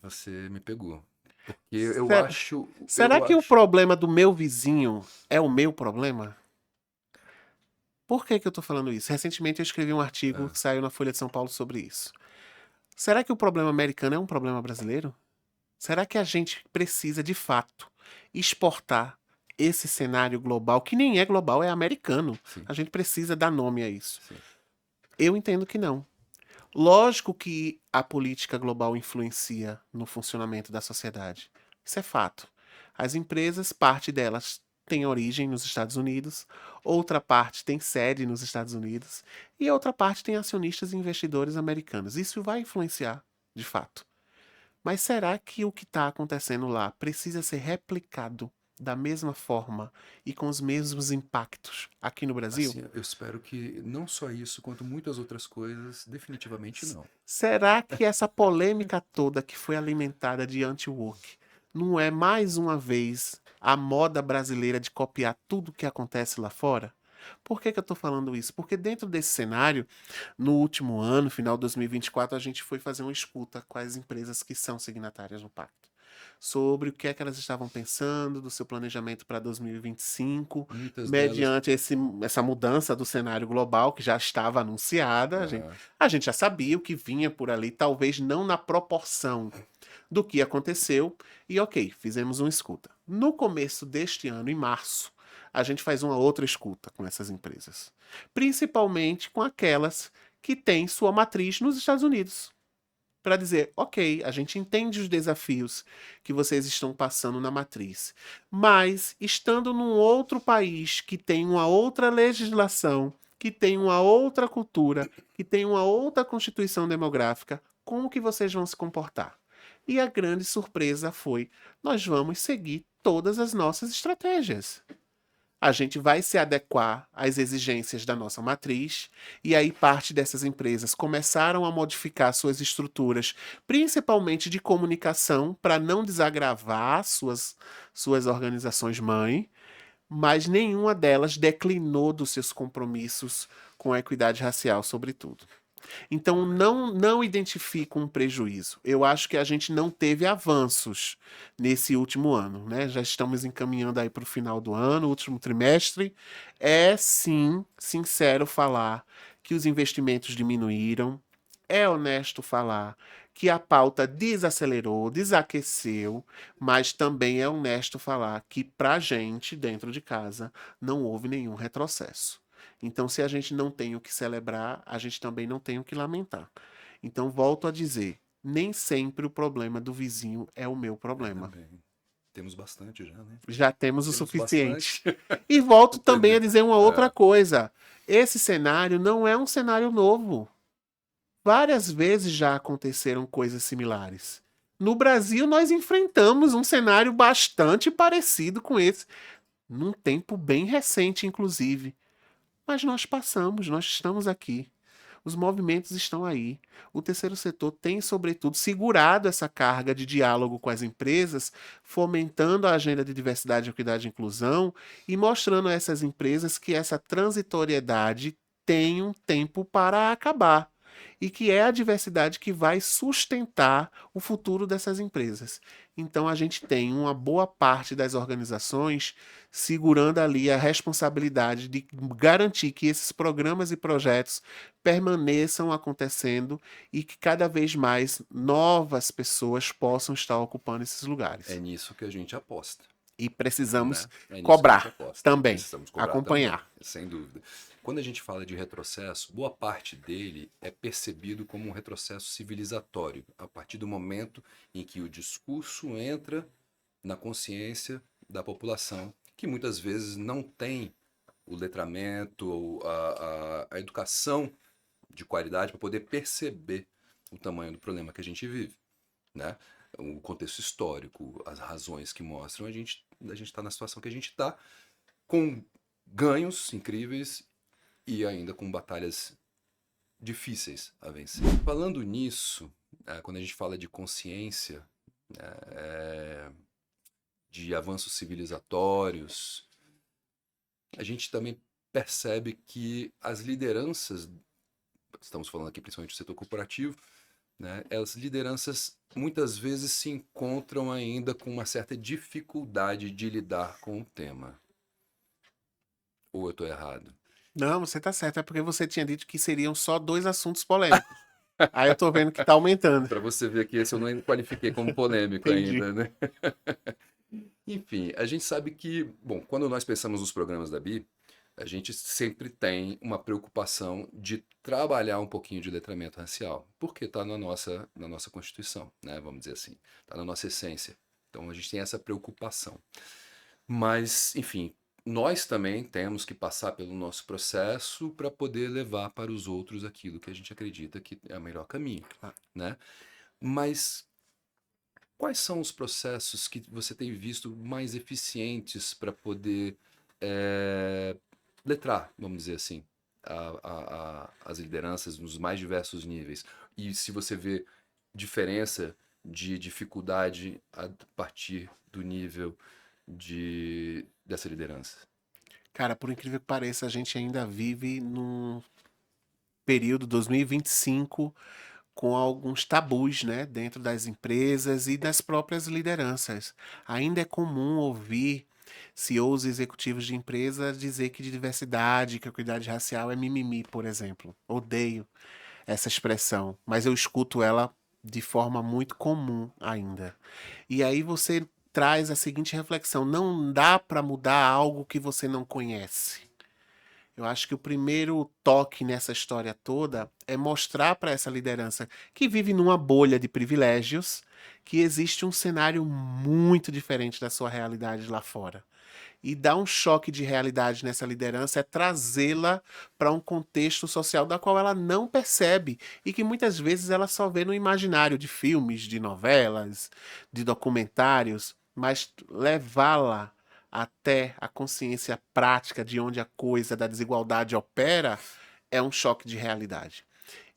Você me pegou. Porque eu Se- acho, Será eu que o acho. problema do meu vizinho é o meu problema? Por que que eu tô falando isso? Recentemente eu escrevi um artigo Ah, que saiu na Folha de São Paulo sobre isso. Será que o problema americano é um problema brasileiro? Será que a gente precisa, de fato, exportar esse cenário global, que nem é global, é americano? sim, A gente precisa dar nome a isso. sim, Eu entendo que não. Lógico que a política global influencia no funcionamento da sociedade. Isso é fato. As empresas, parte delas tem origem nos Estados Unidos, outra parte tem sede nos Estados Unidos e outra parte tem acionistas e investidores americanos. Isso vai influenciar, de fato. Mas será que o que está acontecendo lá precisa ser replicado da mesma forma e com os mesmos impactos aqui no Brasil? Assim, eu espero que não só isso, quanto muitas outras coisas, definitivamente não. Será que essa polêmica toda que foi alimentada de anti-woke não é mais uma vez a moda brasileira de copiar tudo que acontece lá fora? Por que que eu estou falando isso? Porque dentro desse cenário, no último ano, final de 2024, a gente foi fazer uma escuta com as empresas que são signatárias no pacto, sobre o que é que elas estavam pensando do seu planejamento para 2025, Muitas delas. mediante essa mudança do cenário global que já estava anunciada. Aham. A gente já sabia o que vinha por ali, talvez não na proporção do que aconteceu. E ok, fizemos uma escuta. No começo deste ano, em março, a gente faz uma outra escuta com essas empresas, principalmente com aquelas que têm sua matriz nos Estados Unidos, para dizer, ok, a gente entende os desafios que vocês estão passando na matriz, mas estando num outro país que tem uma outra legislação, que tem uma outra cultura, que tem uma outra constituição demográfica, como que vocês vão se comportar? E a grande surpresa foi, nós vamos seguir todas as nossas estratégias. A gente vai se adequar às exigências da nossa matriz, e aí parte dessas empresas começaram a modificar suas estruturas, principalmente de comunicação, para não desagravar suas organizações mãe, mas nenhuma delas declinou dos seus compromissos com a equidade racial, sobretudo. Então, não identifico um prejuízo. Eu acho que a gente não teve avanços nesse último ano, né? Já estamos encaminhando aí para o final do ano, último trimestre. É sim, sincero falar que os investimentos diminuíram. É honesto falar que a pauta desacelerou, desaqueceu, mas também é honesto falar que para a gente, dentro de casa, não houve nenhum retrocesso. Então, se a gente não tem o que celebrar, a gente também não tem o que lamentar. Então, volto a dizer, nem sempre o problema do vizinho é o meu problema. Também. Temos bastante já, né? Já temos o Temos suficiente. bastante. E volto também a Entendeu? dizer uma outra É, coisa. Esse cenário não é um cenário novo. Várias vezes já aconteceram coisas similares. No Brasil, nós enfrentamos um cenário bastante parecido com esse, num tempo bem recente, inclusive. Mas nós passamos, nós estamos aqui. Os movimentos estão aí. O terceiro setor tem, sobretudo, segurado essa carga de diálogo com as empresas, fomentando a agenda de diversidade, equidade e inclusão e mostrando a essas empresas que essa transitoriedade tem um tempo para acabar e que é a diversidade que vai sustentar o futuro dessas empresas. Então, a gente tem uma boa parte das organizações segurando ali a responsabilidade de garantir que esses programas e projetos permaneçam acontecendo e que cada vez mais novas pessoas possam estar ocupando esses é lugares. nisso que a gente aposta, E precisamos né? É nisso que a gente cobrar aposta. também, Precisamos cobrar também, acompanhar. sem dúvida. Quando a gente fala de retrocesso, boa parte dele é percebido como um retrocesso civilizatório, a partir do momento em que o discurso entra na consciência da população, que muitas vezes não tem o letramento, ou a educação de qualidade para poder perceber o tamanho do problema que a gente vive, né? O contexto histórico, as razões que mostram a gente está na situação que a gente está, com ganhos incríveis e ainda com batalhas difíceis a vencer. Falando nisso, quando a gente fala de consciência, de avanços civilizatórios, a gente também percebe que as lideranças, estamos falando aqui principalmente do setor corporativo, né, as lideranças muitas vezes se encontram ainda com uma certa dificuldade de lidar com o tema. Ou eu estou errado? Não, você está certo, é porque você tinha dito que seriam só 2 assuntos polêmicos. Aí eu tô vendo que tá aumentando. Para você ver que esse eu não qualifiquei como polêmico Entendi. ainda, né? Enfim, a gente sabe que, bom, quando nós pensamos nos programas da BI, a gente sempre tem uma preocupação de trabalhar um pouquinho de letramento racial, porque está na nossa Constituição, né? Vamos dizer assim, está na nossa essência. Então a gente tem essa preocupação. Mas, enfim, nós também temos que passar pelo nosso processo para poder levar para os outros aquilo que a gente acredita que é o melhor caminho, Ah, né? Mas quais são os processos que você tem visto mais eficientes para poder eh, letrar, vamos dizer assim, as lideranças nos mais diversos níveis? E se você vê diferença de dificuldade a partir do nível dessa liderança? Cara, por incrível que pareça, a gente ainda vive num período 2025 com alguns tabus, né, dentro das empresas e das próprias lideranças. Ainda é comum ouvir CEOs e executivos de empresas dizer que diversidade, que equidade racial é mimimi, por exemplo. Odeio essa expressão, mas eu escuto ela de forma muito comum ainda. E aí você traz a seguinte reflexão: não dá para mudar algo que você não conhece. Eu acho que o primeiro toque nessa história toda é mostrar para essa liderança que vive numa bolha de privilégios que existe um cenário muito diferente da sua realidade lá fora. E dar um choque de realidade nessa liderança é trazê-la para um contexto social da qual ela não percebe e que muitas vezes ela só vê no imaginário de filmes, de novelas, de documentários, mas levá-la até a consciência prática de onde a coisa da desigualdade opera é um choque de realidade.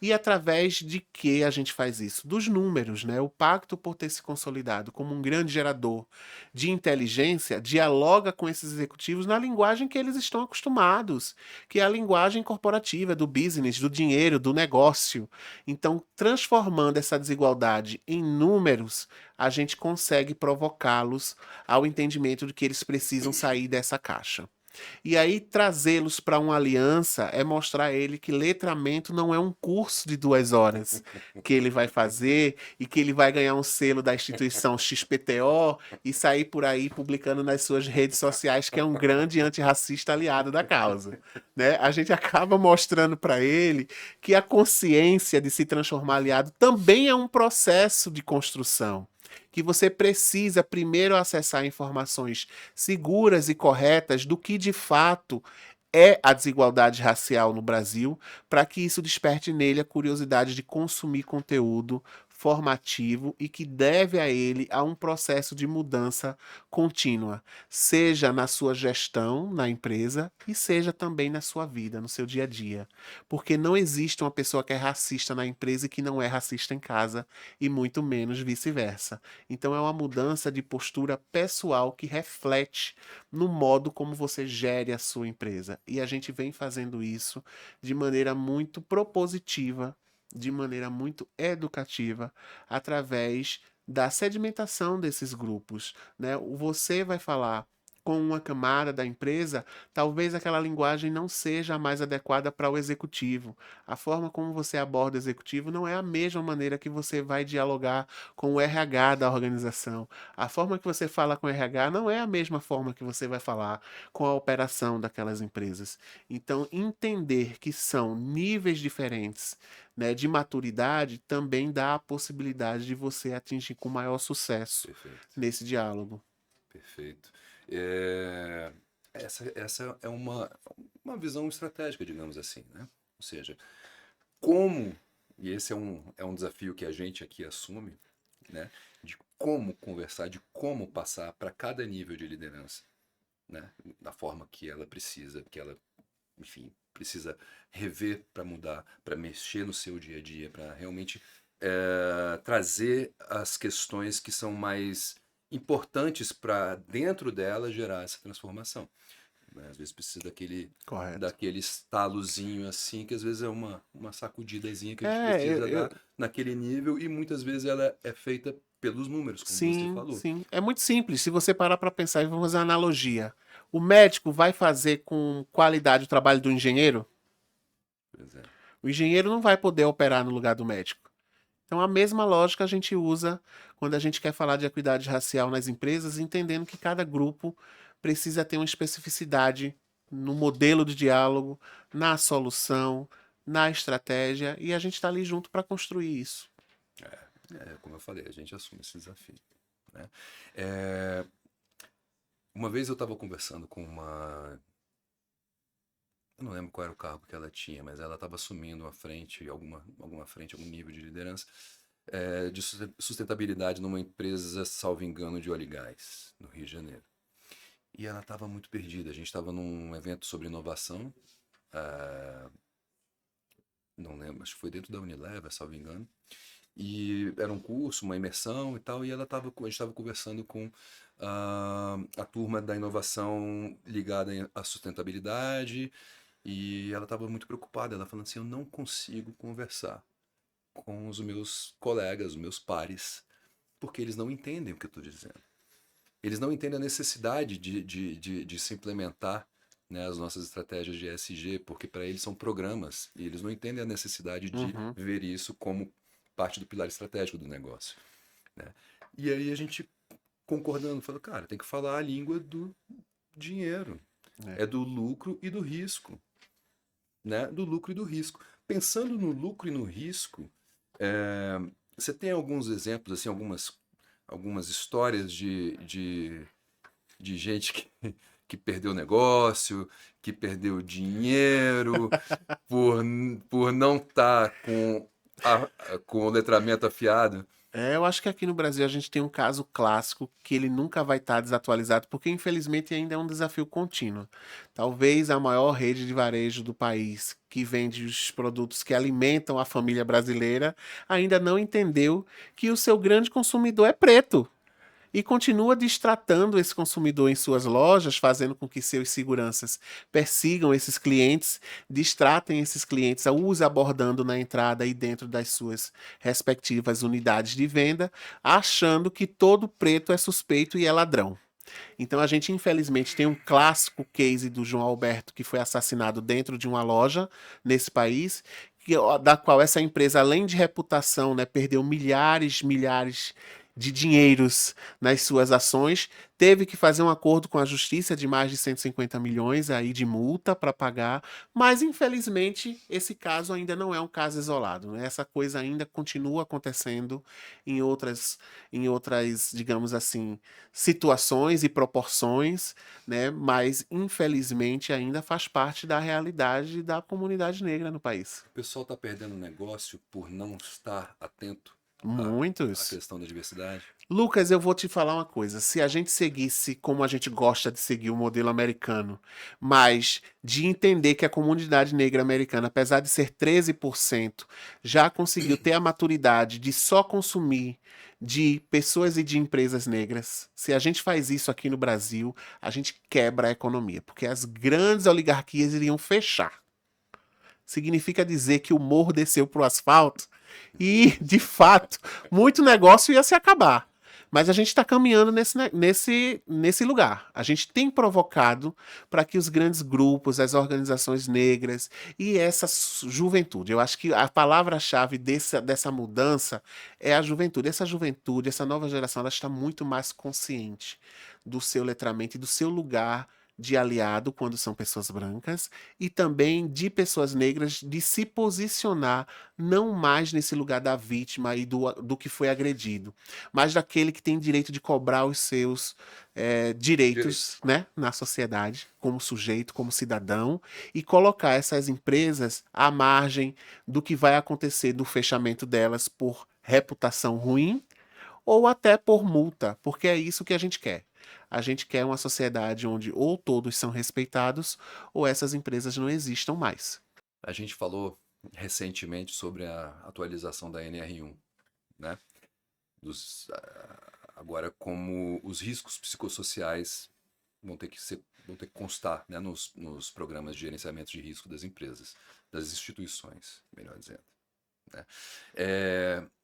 E através de que a gente faz isso? Dos números, né? O pacto, por ter se consolidado como um grande gerador de inteligência, dialoga com esses executivos na linguagem que eles estão acostumados, que é a linguagem corporativa, do business, do dinheiro, do negócio. Então, transformando essa desigualdade em números, a gente consegue provocá-los ao entendimento de que eles precisam sair dessa caixa. E aí trazê-los para uma aliança é mostrar a ele que letramento não é um curso de 2 horas que ele vai fazer e que ele vai ganhar um selo da instituição XPTO e sair por aí publicando nas suas redes sociais que é um grande antirracista aliado da causa, né? A gente acaba mostrando para ele que a consciência de se transformar aliado também é um processo de construção, que você precisa primeiro acessar informações seguras e corretas do que de fato é a desigualdade racial no Brasil, para que isso desperte nele a curiosidade de consumir conteúdo formativo e que deve a ele a um processo de mudança contínua, seja na sua gestão na empresa e seja também na sua vida, no seu dia a dia. Porque não existe uma pessoa que é racista na empresa e que não é racista em casa, e muito menos vice-versa. Então é uma mudança de postura pessoal que reflete no modo como você gere a sua empresa. E a gente vem fazendo isso de maneira muito propositiva, de maneira muito educativa, através da sedimentação desses grupos, né? Você vai falar com uma camada da empresa, talvez aquela linguagem não seja a mais adequada para o executivo. A forma como você aborda o executivo não é a mesma maneira que você vai dialogar com o RH da organização. A forma que você fala com o RH não é a mesma forma que você vai falar com a operação daquelas empresas. Então, entender que são níveis diferentes, né, de maturidade também dá a possibilidade de você atingir com maior sucesso Perfeito, nesse diálogo. perfeito. Essa é uma visão estratégica, digamos assim, né? Ou seja, como, e esse é um desafio que a gente aqui assume, né? De como conversar, de como passar para cada nível de liderança, né? Da forma que ela precisa, que ela, enfim, precisa rever para mudar, para mexer no seu dia a dia, para realmente trazer as questões que são mais importantes para dentro dela gerar essa transformação, né? Às vezes precisa Correto. daquele estalozinho assim, que às vezes é uma sacudidazinha que a gente É, precisa dar naquele nível e muitas vezes ela é feita pelos números, como você sim, falou. sim. É muito simples. Se você parar para pensar e vamos fazer uma analogia. O médico vai fazer com qualidade o trabalho do engenheiro? Pois é. O engenheiro não vai poder operar no lugar do médico. Então, a mesma lógica a gente usa quando a gente quer falar de equidade racial nas empresas, entendendo que cada grupo precisa ter uma especificidade no modelo de diálogo, na solução, na estratégia, e a gente está ali junto para construir isso. Como eu falei, a gente assume esse desafio, né? É, uma vez eu estava conversando com uma. Eu não lembro qual era o cargo que ela tinha, mas ela estava assumindo uma frente, alguma frente, algum nível de liderança. de sustentabilidade numa empresa, salvo engano, de óleo e gás, no Rio de Janeiro. E ela estava muito perdida. A gente estava num evento sobre inovação, ah, não lembro, acho que foi dentro da Unilever, salvo engano. E era um curso, uma imersão e tal, e a gente estava conversando com a turma da inovação ligada à sustentabilidade, e ela estava muito preocupada. Ela falando assim: eu não consigo conversar com os meus colegas, os meus pares, porque eles não entendem o que eu estou dizendo. Eles não entendem a necessidade de se implementar, né, as nossas estratégias de ESG, porque para eles são programas e eles não entendem a necessidade de Uhum. ver isso como parte do pilar estratégico do negócio, né? E aí a gente concordando, falou, cara, tem que falar a língua do dinheiro, É. é do lucro e do risco, né? Do lucro e do risco. Pensando no lucro e no risco, é, você tem alguns exemplos, assim, algumas histórias de gente que perdeu negócio, que perdeu dinheiro por não estar com o letramento afiado. Eu acho que aqui no Brasil a gente tem um caso clássico que ele nunca vai estar desatualizado, porque infelizmente ainda é um desafio contínuo. Talvez a maior rede de varejo do país, que vende os produtos que alimentam a família brasileira, ainda não entendeu que o seu grande consumidor é preto. E continua distratando esse consumidor em suas lojas, fazendo com que seus seguranças persigam esses clientes, distratem esses clientes, os abordando na entrada e dentro das suas respectivas unidades de venda, achando que todo preto é suspeito e é ladrão. Então a gente infelizmente tem um clássico case do João Alberto que foi assassinado dentro de uma loja nesse país, da qual essa empresa, além de reputação, né, perdeu milhares de dinheiros nas suas ações, teve que fazer um acordo com a justiça de mais de 150 milhões aí de multa para pagar, mas infelizmente esse caso ainda não é um caso isolado, né? Essa coisa ainda continua acontecendo em outras, digamos assim, situações e proporções, né? Mas infelizmente ainda faz parte da realidade da comunidade negra no país. O pessoal está perdendo negócio por não estar atento à Muitos. questão da diversidade. Lucas, eu vou te falar uma coisa. Se a gente seguisse como a gente gosta de seguir o modelo americano, mas de entender que a comunidade negra americana, apesar de ser 13%, já conseguiu ter a maturidade de só consumir de pessoas e de empresas negras. Se a gente faz isso aqui no Brasil, a gente quebra a economia, porque as grandes oligarquias iriam fechar. Significa dizer que o morro desceu para o asfalto e, de fato, muito negócio ia se acabar. Mas a gente está caminhando nesse lugar. A gente tem provocado para que os grandes grupos, as organizações negras e essa juventude, eu acho que a palavra-chave dessa mudança é a juventude. Essa juventude, essa nova geração, ela está muito mais consciente do seu letramento e do seu lugar de aliado quando são pessoas brancas e também de pessoas negras de se posicionar não mais nesse lugar da vítima e do que foi agredido, mas daquele que tem direito de cobrar os seus Direitos. direitos, né, na sociedade, como sujeito, como cidadão, e colocar essas empresas à margem do que vai acontecer do fechamento delas por reputação ruim ou até por multa, porque é isso que a gente quer. A gente quer uma sociedade onde ou todos são respeitados ou essas empresas não existam mais. A gente falou recentemente sobre a atualização da NR1, né? Agora, como os riscos psicossociais vão ter que constar, né, nos programas de gerenciamento de risco das empresas, das instituições, melhor dizendo, né?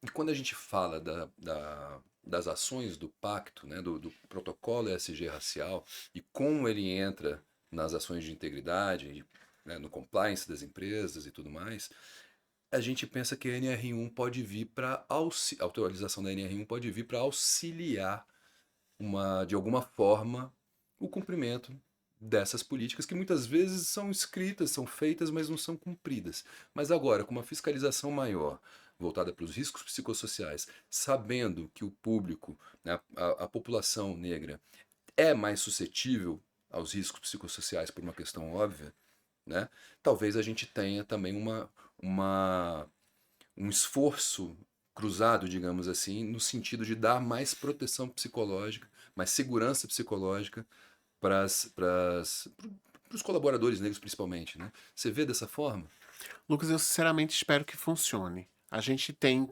E quando a gente fala das ações do pacto, né, do protocolo ESG racial e como ele entra nas ações de integridade, né, no compliance das empresas e tudo mais, a gente pensa que a NR1 pode vir para a atualização da NR1 pode vir para auxiliar de alguma forma o cumprimento dessas políticas que muitas vezes são escritas, são feitas, mas não são cumpridas. Mas agora, com uma fiscalização maior, voltada para os riscos psicossociais, sabendo que o público, né, a população negra, é mais suscetível aos riscos psicossociais por uma questão óbvia, né? Talvez a gente tenha também um esforço cruzado, digamos assim, no sentido de dar mais proteção psicológica, mais segurança psicológica para os colaboradores negros, principalmente, né? Você vê dessa forma? Lucas, eu sinceramente espero que funcione. A gente tem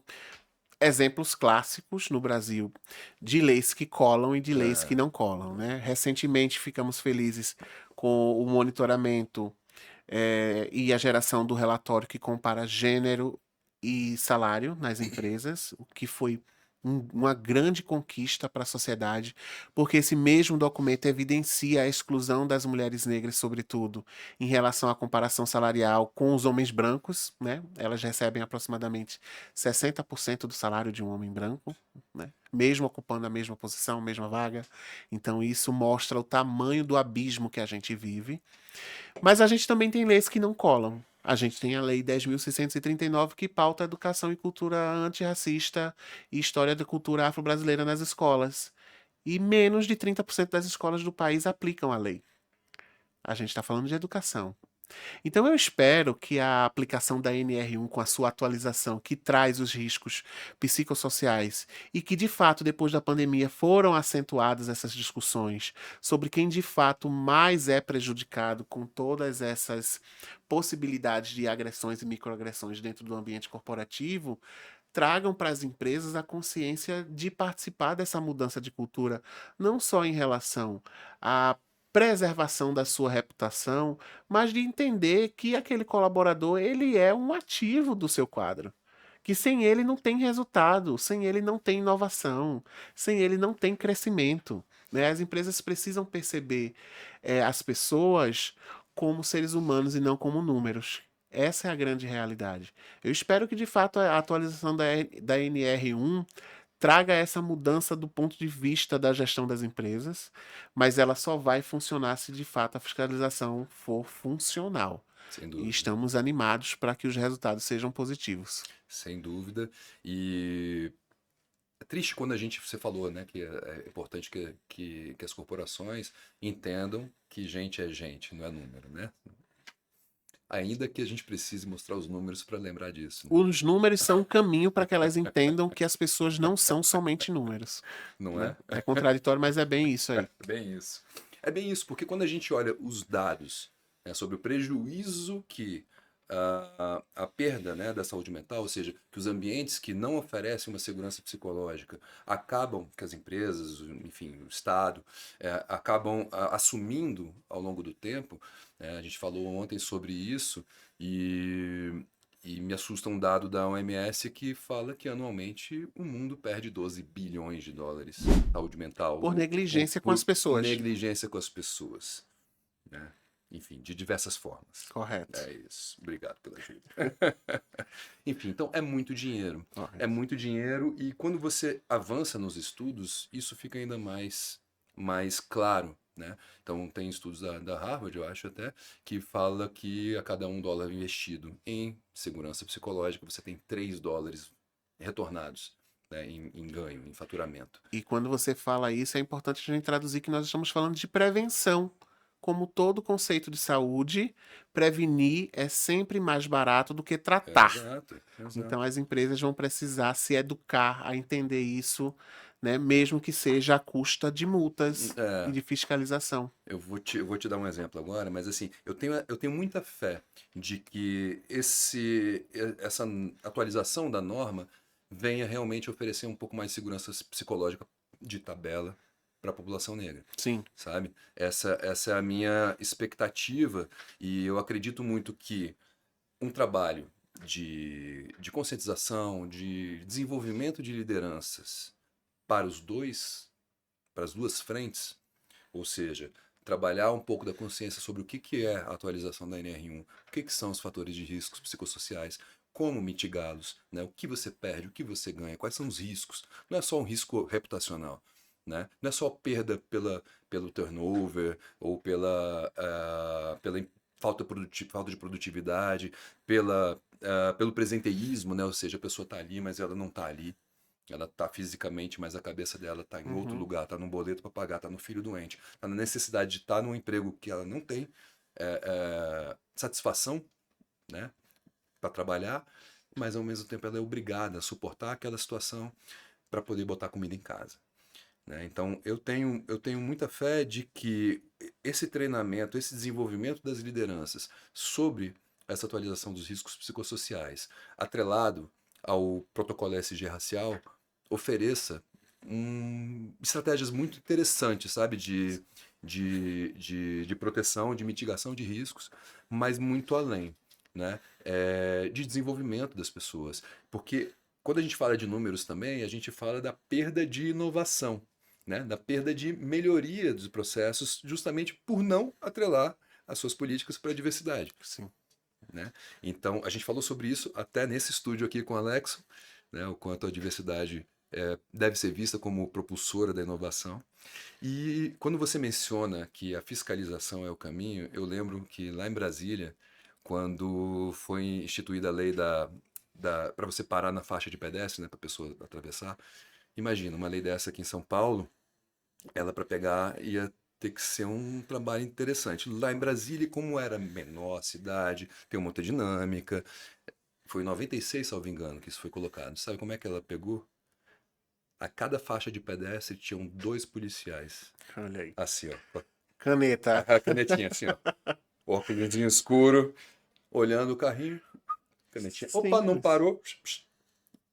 exemplos clássicos no Brasil de leis que colam e de leis que É, não colam, né? Recentemente ficamos felizes com o monitoramento e a geração do relatório que compara gênero e salário nas empresas, o que foi uma grande conquista para a sociedade, porque esse mesmo documento evidencia a exclusão das mulheres negras, sobretudo, em relação à comparação salarial com os homens brancos, né? Elas recebem aproximadamente 60% do salário de um homem branco, né? Mesmo ocupando a mesma posição, a mesma vaga. Então, isso mostra o tamanho do abismo que a gente vive. Mas a gente também tem leis que não colam. A gente tem a Lei 10.639 que pauta a educação e cultura antirracista e história da cultura afro-brasileira nas escolas. E menos de 30% das escolas do país aplicam a lei. A gente está falando de educação. Então eu espero que a aplicação da NR1 com a sua atualização que traz os riscos psicossociais e que de fato depois da pandemia foram acentuadas essas discussões sobre quem de fato mais é prejudicado com todas essas possibilidades de agressões e microagressões dentro do ambiente corporativo, tragam para as empresas a consciência de participar dessa mudança de cultura, não só em relação à preservação da sua reputação, mas de entender que aquele colaborador ele é um ativo do seu quadro. Que sem ele não tem resultado, sem ele não tem inovação, sem ele não tem crescimento. Né? As empresas precisam perceber as pessoas como seres humanos e não como números. Essa é a grande realidade. Eu espero que de fato a atualização da NR1 traga essa mudança do ponto de vista da gestão das empresas, mas ela só vai funcionar se de fato a fiscalização for funcional. sem E dúvida. estamos animados para que os resultados sejam positivos. Sem dúvida. E é triste quando você falou, né, que é importante que as corporações entendam que gente é gente, não é número, né? Ainda que a gente precise mostrar os números para lembrar disso, né? Os números são um caminho para que elas entendam que as pessoas não são somente números. Não Né? é? É contraditório, mas é bem isso aí. Bem isso. É bem isso, porque quando a gente olha os dados, né, sobre o prejuízo que a perda, né, da saúde mental, ou seja, que os ambientes que não oferecem uma segurança psicológica acabam, que as empresas, enfim, o Estado, acabam assumindo ao longo do tempo, né, a gente falou ontem sobre isso, e me assusta um dado da OMS que fala que anualmente o mundo perde 12 bilhões de dólares em saúde mental Por negligência com as por pessoas. negligência com as pessoas, né? Enfim, de diversas formas. Correto. É isso. Obrigado pela ajuda. Enfim, então é muito dinheiro. É Correto. muito dinheiro e quando você avança nos estudos, isso fica ainda mais claro, né? Então tem estudos da Harvard, eu acho até, que fala que a cada $1 investido em segurança psicológica, você tem $3 retornados, né, em ganho, em faturamento. E quando você fala isso, é importante a gente traduzir que nós estamos falando de prevenção. Como todo conceito de saúde, prevenir é sempre mais barato do que tratar. Exato, Então, exato. as empresas vão precisar se educar a entender isso, né? Mesmo que seja à custa de multas e É, de fiscalização. eu vou te dar um exemplo agora, mas assim, eu tenho muita fé de que essa atualização da norma venha realmente oferecer um pouco mais de segurança psicológica de tabela para a população negra, Sim, sabe? Essa é a minha expectativa e eu acredito muito que um trabalho de conscientização, de desenvolvimento de lideranças para para as duas frentes, ou seja, trabalhar um pouco da consciência sobre o que é a atualização da NR1, o que são os fatores de riscos psicossociais, como mitigá-los, né? O que você perde, o que você ganha, quais são os riscos. Não é só um risco reputacional, né? Não é só perda pelo turnover ou pela falta de produtividade, pelo presenteísmo, né? Ou seja, a pessoa está ali, mas ela não está ali. Ela tá fisicamente, mas a cabeça dela tá em outro uhum, lugar, tá num boleto para pagar, tá no filho doente, tá na necessidade de estar num emprego que ela não tem satisfação, né, para trabalhar. mas ao mesmo tempo ela é obrigada a suportar aquela situação para poder botar comida em casa, né? Então eu tenho muita fé de que esse treinamento, esse desenvolvimento das lideranças sobre essa atualização dos riscos psicossociais, atrelado ao protocolo ESG racial, ofereça estratégias muito interessantes, sabe, de proteção, de mitigação de riscos, mas muito além, né, de desenvolvimento das pessoas. Porque quando a gente fala de números também, a gente fala da perda de inovação, né, da perda de melhoria dos processos, justamente por não atrelar as suas políticas para a diversidade, Sim. né? Então, a gente falou sobre isso até nesse estúdio aqui com o Alex, né, o quanto a diversidade deve ser vista como propulsora da inovação. E quando você menciona que a fiscalização é o caminho, eu lembro que lá em Brasília, quando foi instituída a lei para você parar na faixa de pedestre, né, para a pessoa atravessar, imagina, uma lei dessa aqui em São Paulo, ela para pegar ia ter que ser um trabalho interessante. Lá em Brasília, como era menor a cidade, tem uma outra dinâmica, foi em 96, salvo engano, que isso foi colocado. Sabe como é que ela pegou? A cada faixa de pedestre tinham 2 policiais. Olha aí. Assim, ó. Com Caneta. a canetinha, assim, ó. Óculosinho escuro, olhando o carrinho, canetinha. Opa, não Simples. parou.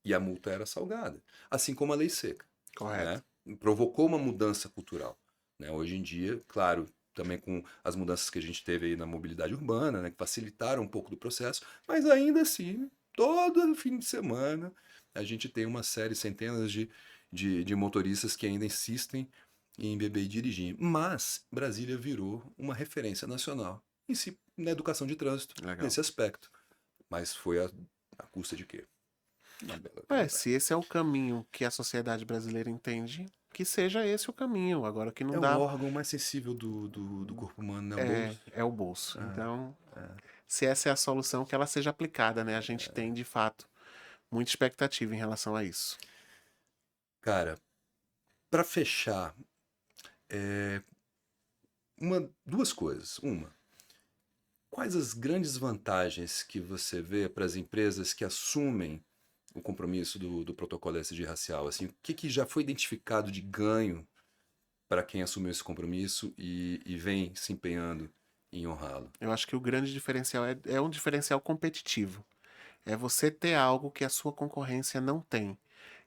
E a multa era salgada. Assim como a lei seca, Correto. né? Provocou uma mudança cultural, né? Hoje em dia, claro, também com as mudanças que a gente teve aí na mobilidade urbana, né, que facilitaram um pouco do processo, mas ainda assim, todo fim de semana, a gente tem uma série, centenas de motoristas que ainda insistem em beber e dirigir. Mas Brasília virou uma referência nacional em si, na educação de trânsito, Legal. nesse aspecto. Mas foi a custa de quê? Uma bela Se liberdade. esse é o caminho que a sociedade brasileira entende, que seja esse o caminho. Agora, o que É não o dá órgão mais sensível do corpo humano, né? O bolso. é o bolso. É, Então, é. se essa é a solução, que ela seja aplicada, né? A gente tem, de fato, muita expectativa em relação a isso. Cara, para fechar, duas coisas. Uma, quais as grandes vantagens que você vê para as empresas que assumem o compromisso do protocolo SG racial? Assim, o que já foi identificado de ganho para quem assumiu esse compromisso e vem se empenhando em honrá-lo? Eu acho que o grande diferencial é um diferencial competitivo. É você ter algo que a sua concorrência não tem.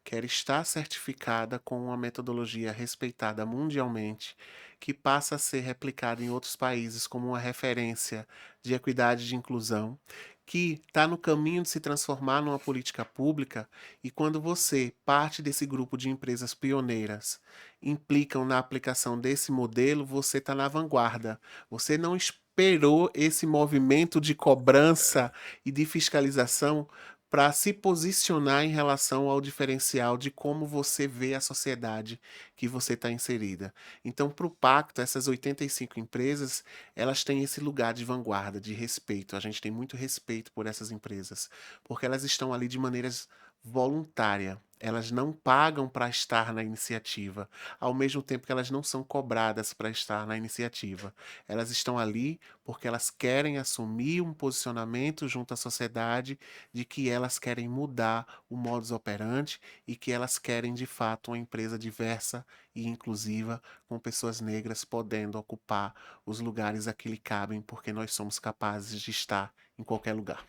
Quer estar certificada com uma metodologia respeitada mundialmente, que passa a ser replicada em outros países como uma referência de equidade e de inclusão, que está no caminho de se transformar numa política pública, e quando você, parte desse grupo de empresas pioneiras, implicam na aplicação desse modelo, você está na vanguarda. Você não esperou esse movimento de cobrança e de fiscalização para se posicionar em relação ao diferencial de como você vê a sociedade que você está inserida. Então, para o Pacto, essas 85 empresas, elas têm esse lugar de vanguarda, de respeito. A gente tem muito respeito por essas empresas, porque elas estão ali de maneiras voluntária. Elas não pagam para estar na iniciativa, ao mesmo tempo que elas não são cobradas para estar na iniciativa. Elas estão ali porque elas querem assumir um posicionamento junto à sociedade de que elas querem mudar o modus operandi e que elas querem de fato uma empresa diversa e inclusiva, com pessoas negras podendo ocupar os lugares a que lhe cabem, porque nós somos capazes de estar em qualquer lugar.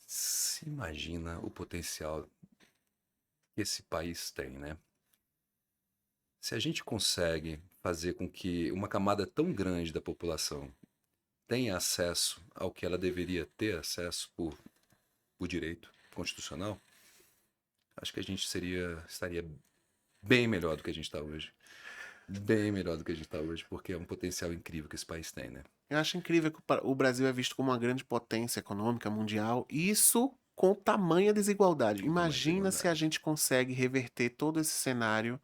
Se imagina o potencial que esse país tem, né? Se a gente consegue fazer com que uma camada tão grande da população tenha acesso ao que ela deveria ter acesso por direito constitucional, acho que a gente estaria bem melhor do que a gente está hoje. Bem melhor do que a gente está hoje, porque é um potencial incrível que esse país tem, né? Eu acho incrível que o Brasil é visto como uma grande potência econômica mundial, e isso com tamanha desigualdade. Com tamanha Imagina se a desigualdade. gente consegue reverter todo esse cenário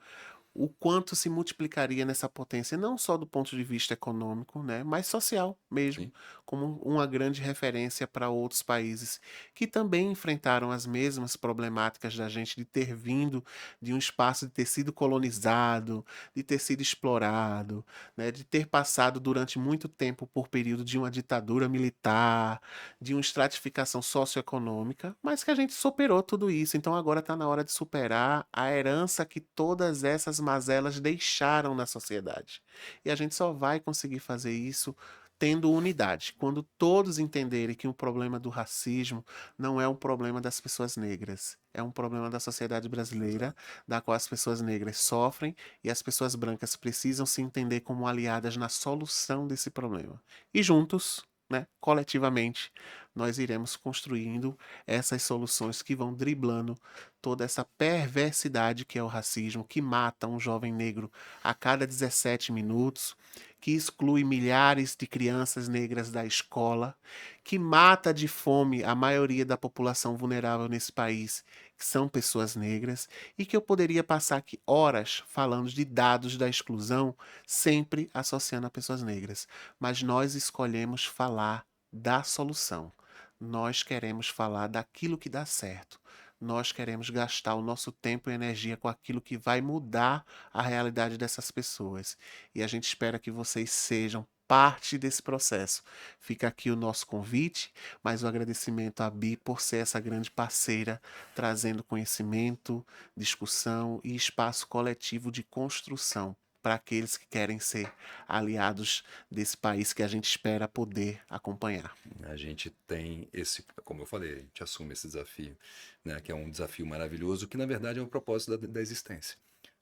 o quanto se multiplicaria nessa potência, não só do ponto de vista econômico, né, mas social mesmo, Sim, como uma grande referência para outros países que também enfrentaram as mesmas problemáticas da gente de ter vindo de um espaço de ter sido colonizado, de ter sido explorado, né, de ter passado durante muito tempo por período de uma ditadura militar, de uma estratificação socioeconômica, mas que a gente superou tudo isso. Então agora está na hora de superar a herança que todas essas mazelas deixaram na sociedade. E a gente só vai conseguir fazer isso tendo unidade. Quando todos entenderem que o problema do racismo não é um problema das pessoas negras, é um problema da sociedade brasileira, exato. da qual as pessoas negras sofrem e as pessoas brancas precisam se entender como aliadas na solução desse problema. E juntos, né, coletivamente, nós iremos construindo essas soluções que vão driblando toda essa perversidade que é o racismo, que mata um jovem negro a cada 17 minutos, que exclui milhares de crianças negras da escola, que mata de fome a maioria da população vulnerável nesse país, que são pessoas negras, e que eu poderia passar aqui horas falando de dados da exclusão, sempre associando a pessoas negras. Mas nós escolhemos falar da solução. Nós queremos falar daquilo que dá certo. Nós queremos gastar o nosso tempo e energia com aquilo que vai mudar a realidade dessas pessoas. E a gente espera que vocês sejam parte desse processo. Fica aqui o nosso convite, mas o agradecimento à Bi por ser essa grande parceira, trazendo conhecimento, discussão e espaço coletivo de construção para aqueles que querem ser aliados desse país que a gente espera poder acompanhar. A gente tem esse, como eu falei, a gente assume esse desafio, né, que é um desafio maravilhoso, que na verdade é o propósito da existência.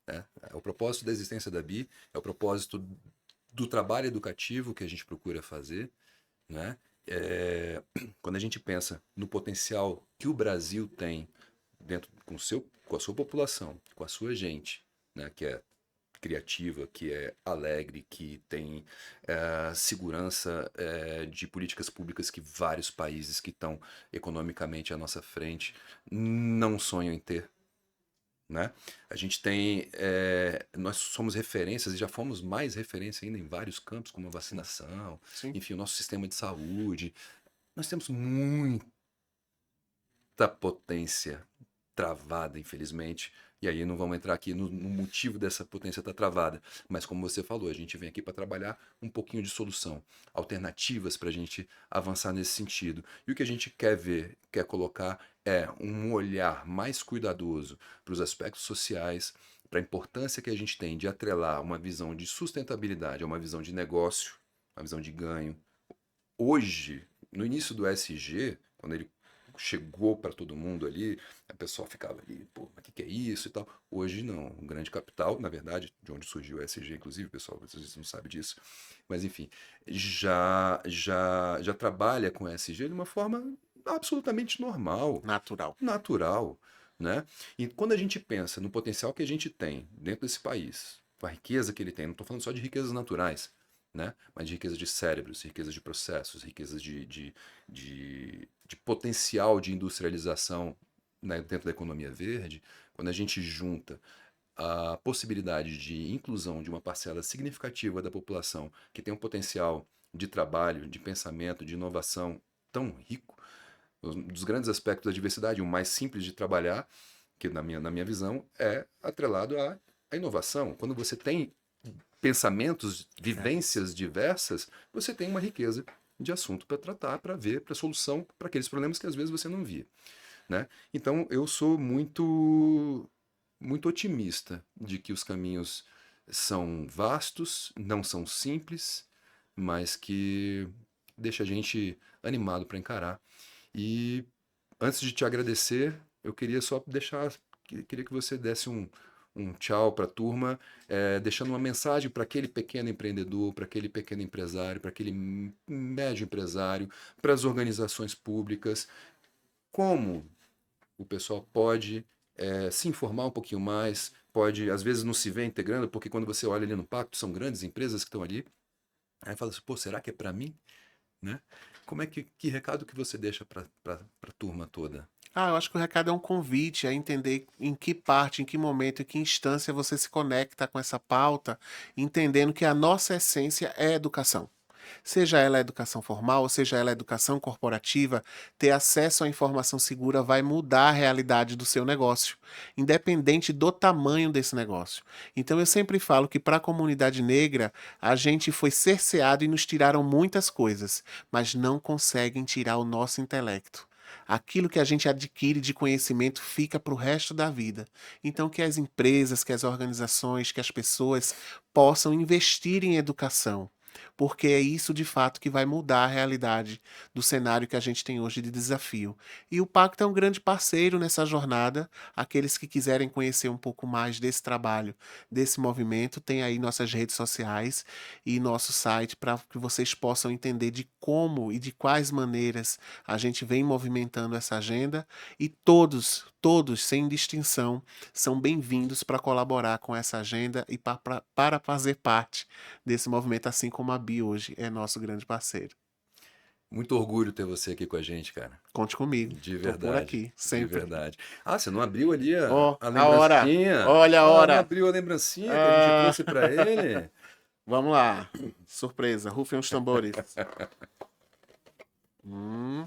Né? É o propósito da existência da BI, é o propósito do trabalho educativo que a gente procura fazer, né? Quando a gente pensa no potencial que o Brasil tem dentro com a sua população, com a sua gente, né, que é criativa, que é alegre, que tem segurança de políticas públicas que vários países que estão economicamente à nossa frente não sonham em ter. Né? A gente tem, nós somos referências e já fomos mais referência ainda em vários campos, como a vacinação, Sim. enfim, o nosso sistema de saúde. Nós temos muita potência travada, infelizmente. E aí não vamos entrar aqui no motivo dessa potência estar travada. Mas como você falou, a gente vem aqui para trabalhar um pouquinho de solução, alternativas para a gente avançar nesse sentido. E o que a gente quer ver, quer colocar é um olhar mais cuidadoso para os aspectos sociais, para a importância que a gente tem de atrelar uma visão de sustentabilidade a uma visão de negócio, uma visão de ganho. Hoje, no início do SG, quando ele chegou para todo mundo ali, a pessoa ficava ali, pô, mas o que é isso e tal. Hoje não, o grande capital, na verdade, de onde surgiu o SG, inclusive, pessoal, vocês não sabem disso, mas enfim, já trabalha com SG de uma forma absolutamente normal, Natural. natural, né? E quando a gente pensa no potencial que a gente tem dentro desse país, com a riqueza que ele tem, não estou falando só de riquezas naturais, né? Mas de riqueza de cérebros, riqueza de processos, riqueza de potencial de industrialização, né, dentro da economia verde, quando a gente junta a possibilidade de inclusão de uma parcela significativa da população que tem um potencial de trabalho, de pensamento, de inovação tão rico, um dos grandes aspectos da diversidade, o mais simples de trabalhar, que na minha visão é atrelado à inovação. Quando você tem pensamentos, vivências diversas, você tem uma riqueza de assunto para tratar, para ver, para solução para aqueles problemas que às vezes você não via, né? Então eu sou muito otimista de que os caminhos são vastos, não são simples, mas que deixa a gente animado para encarar. E antes de te agradecer, eu queria só deixar, queria que você desse um tchau para a turma, deixando uma mensagem para aquele pequeno empreendedor, para aquele pequeno empresário, para aquele médio empresário, para as organizações públicas, como o pessoal pode se informar um pouquinho mais, pode, às vezes não se vê integrando, porque quando você olha ali no pacto, são grandes empresas que estão ali, aí fala assim, pô, será que é para mim? Né? Como é que recado que você deixa para a turma toda? Eu acho que o recado é um convite a entender em que parte, em que momento, em que instância você se conecta com essa pauta, entendendo que a nossa essência é educação. Seja ela educação formal, seja ela educação corporativa, ter acesso à informação segura vai mudar a realidade do seu negócio, independente do tamanho desse negócio. Então eu sempre falo que para a comunidade negra, a gente foi cerceado e nos tiraram muitas coisas, mas não conseguem tirar o nosso intelecto. Aquilo que a gente adquire de conhecimento fica para o resto da vida. Então, que as empresas, que as organizações, que as pessoas possam investir em educação, porque é isso de fato que vai mudar a realidade do cenário que a gente tem hoje de desafio. E o Pacto é um grande parceiro nessa jornada. Aqueles que quiserem conhecer um pouco mais desse trabalho, desse movimento, tem aí nossas redes sociais e nosso site para que vocês possam entender de como e de quais maneiras a gente vem movimentando essa agenda e todos, sem distinção, são bem-vindos para colaborar com essa agenda e para fazer parte desse movimento, assim como a Bi hoje é nosso grande parceiro. Muito orgulho ter você aqui com a gente, cara. Conte comigo. De Tô por verdade, aqui, de sempre. verdade. Ah, você não abriu ali a, Ó, a a hora. lembrancinha? Olha a Ah, não hora. abriu a lembrancinha que a gente Ah, trouxe pra ele? vamos lá. Surpresa. Rufem os tambores. Hum,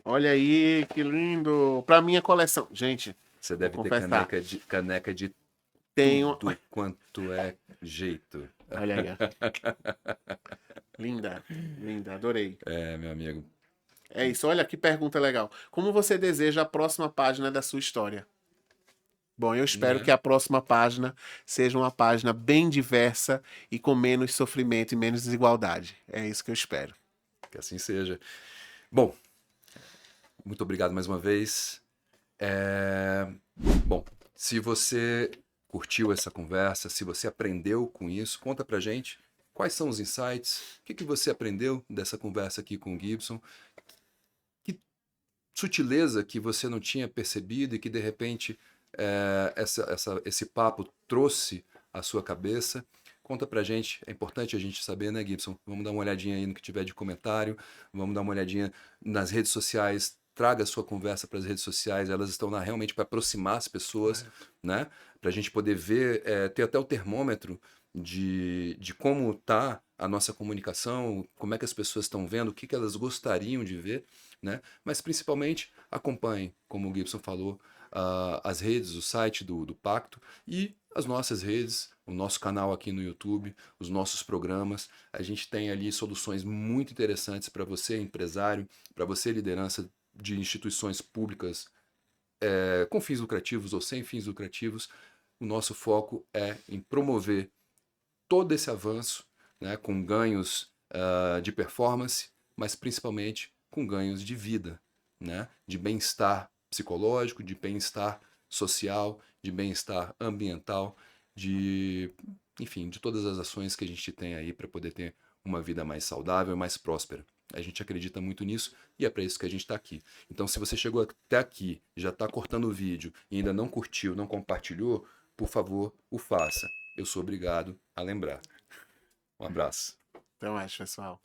olha aí, que lindo. Pra minha coleção. Gente, Você vou deve ter confessar. caneca de Tenho. tudo quanto é jeito. Olha aí, ó. Linda. Linda. Adorei. É, meu amigo. É isso. Olha que pergunta legal. Como você deseja a próxima página da sua história? Bom, eu espero Né? que a próxima página seja uma página bem diversa e com menos sofrimento e menos desigualdade. É isso que eu espero. Que assim seja. Bom, muito obrigado mais uma vez. É, Bom, se você curtiu essa conversa, se você aprendeu com isso, conta pra gente quais são os insights, o que que você aprendeu dessa conversa aqui com o Gibson, que sutileza que você não tinha percebido e que de repente esse papo trouxe à sua cabeça. Conta pra gente, é importante a gente saber, né, Gibson? Vamos dar uma olhadinha aí no que tiver de comentário, vamos dar uma olhadinha nas redes sociais, traga a sua conversa para as redes sociais, elas estão lá realmente para aproximar as pessoas, né? Para a gente poder ver, ter até o termômetro de como está a nossa comunicação, como é que as pessoas estão vendo, o que que elas gostariam de ver, né? Mas principalmente acompanhem, como o Gibson falou, as redes, o site do Pacto e as nossas redes, o nosso canal aqui no YouTube, os nossos programas. A gente tem ali soluções muito interessantes para você, empresário, para você, liderança de instituições públicas com fins lucrativos ou sem fins lucrativos. O nosso foco é em promover todo esse avanço, né, com ganhos de performance, mas principalmente com ganhos de vida, né, de bem-estar psicológico, de bem-estar social, de bem-estar ambiental, enfim, de todas as ações que a gente tem aí para poder ter uma vida mais saudável e mais próspera. A gente acredita muito nisso e é para isso que a gente está aqui. Então, se você chegou até aqui, já está cortando o vídeo e ainda não curtiu, não compartilhou, por favor, o faça. Eu sou obrigado a lembrar. Um abraço. Então é, pessoal.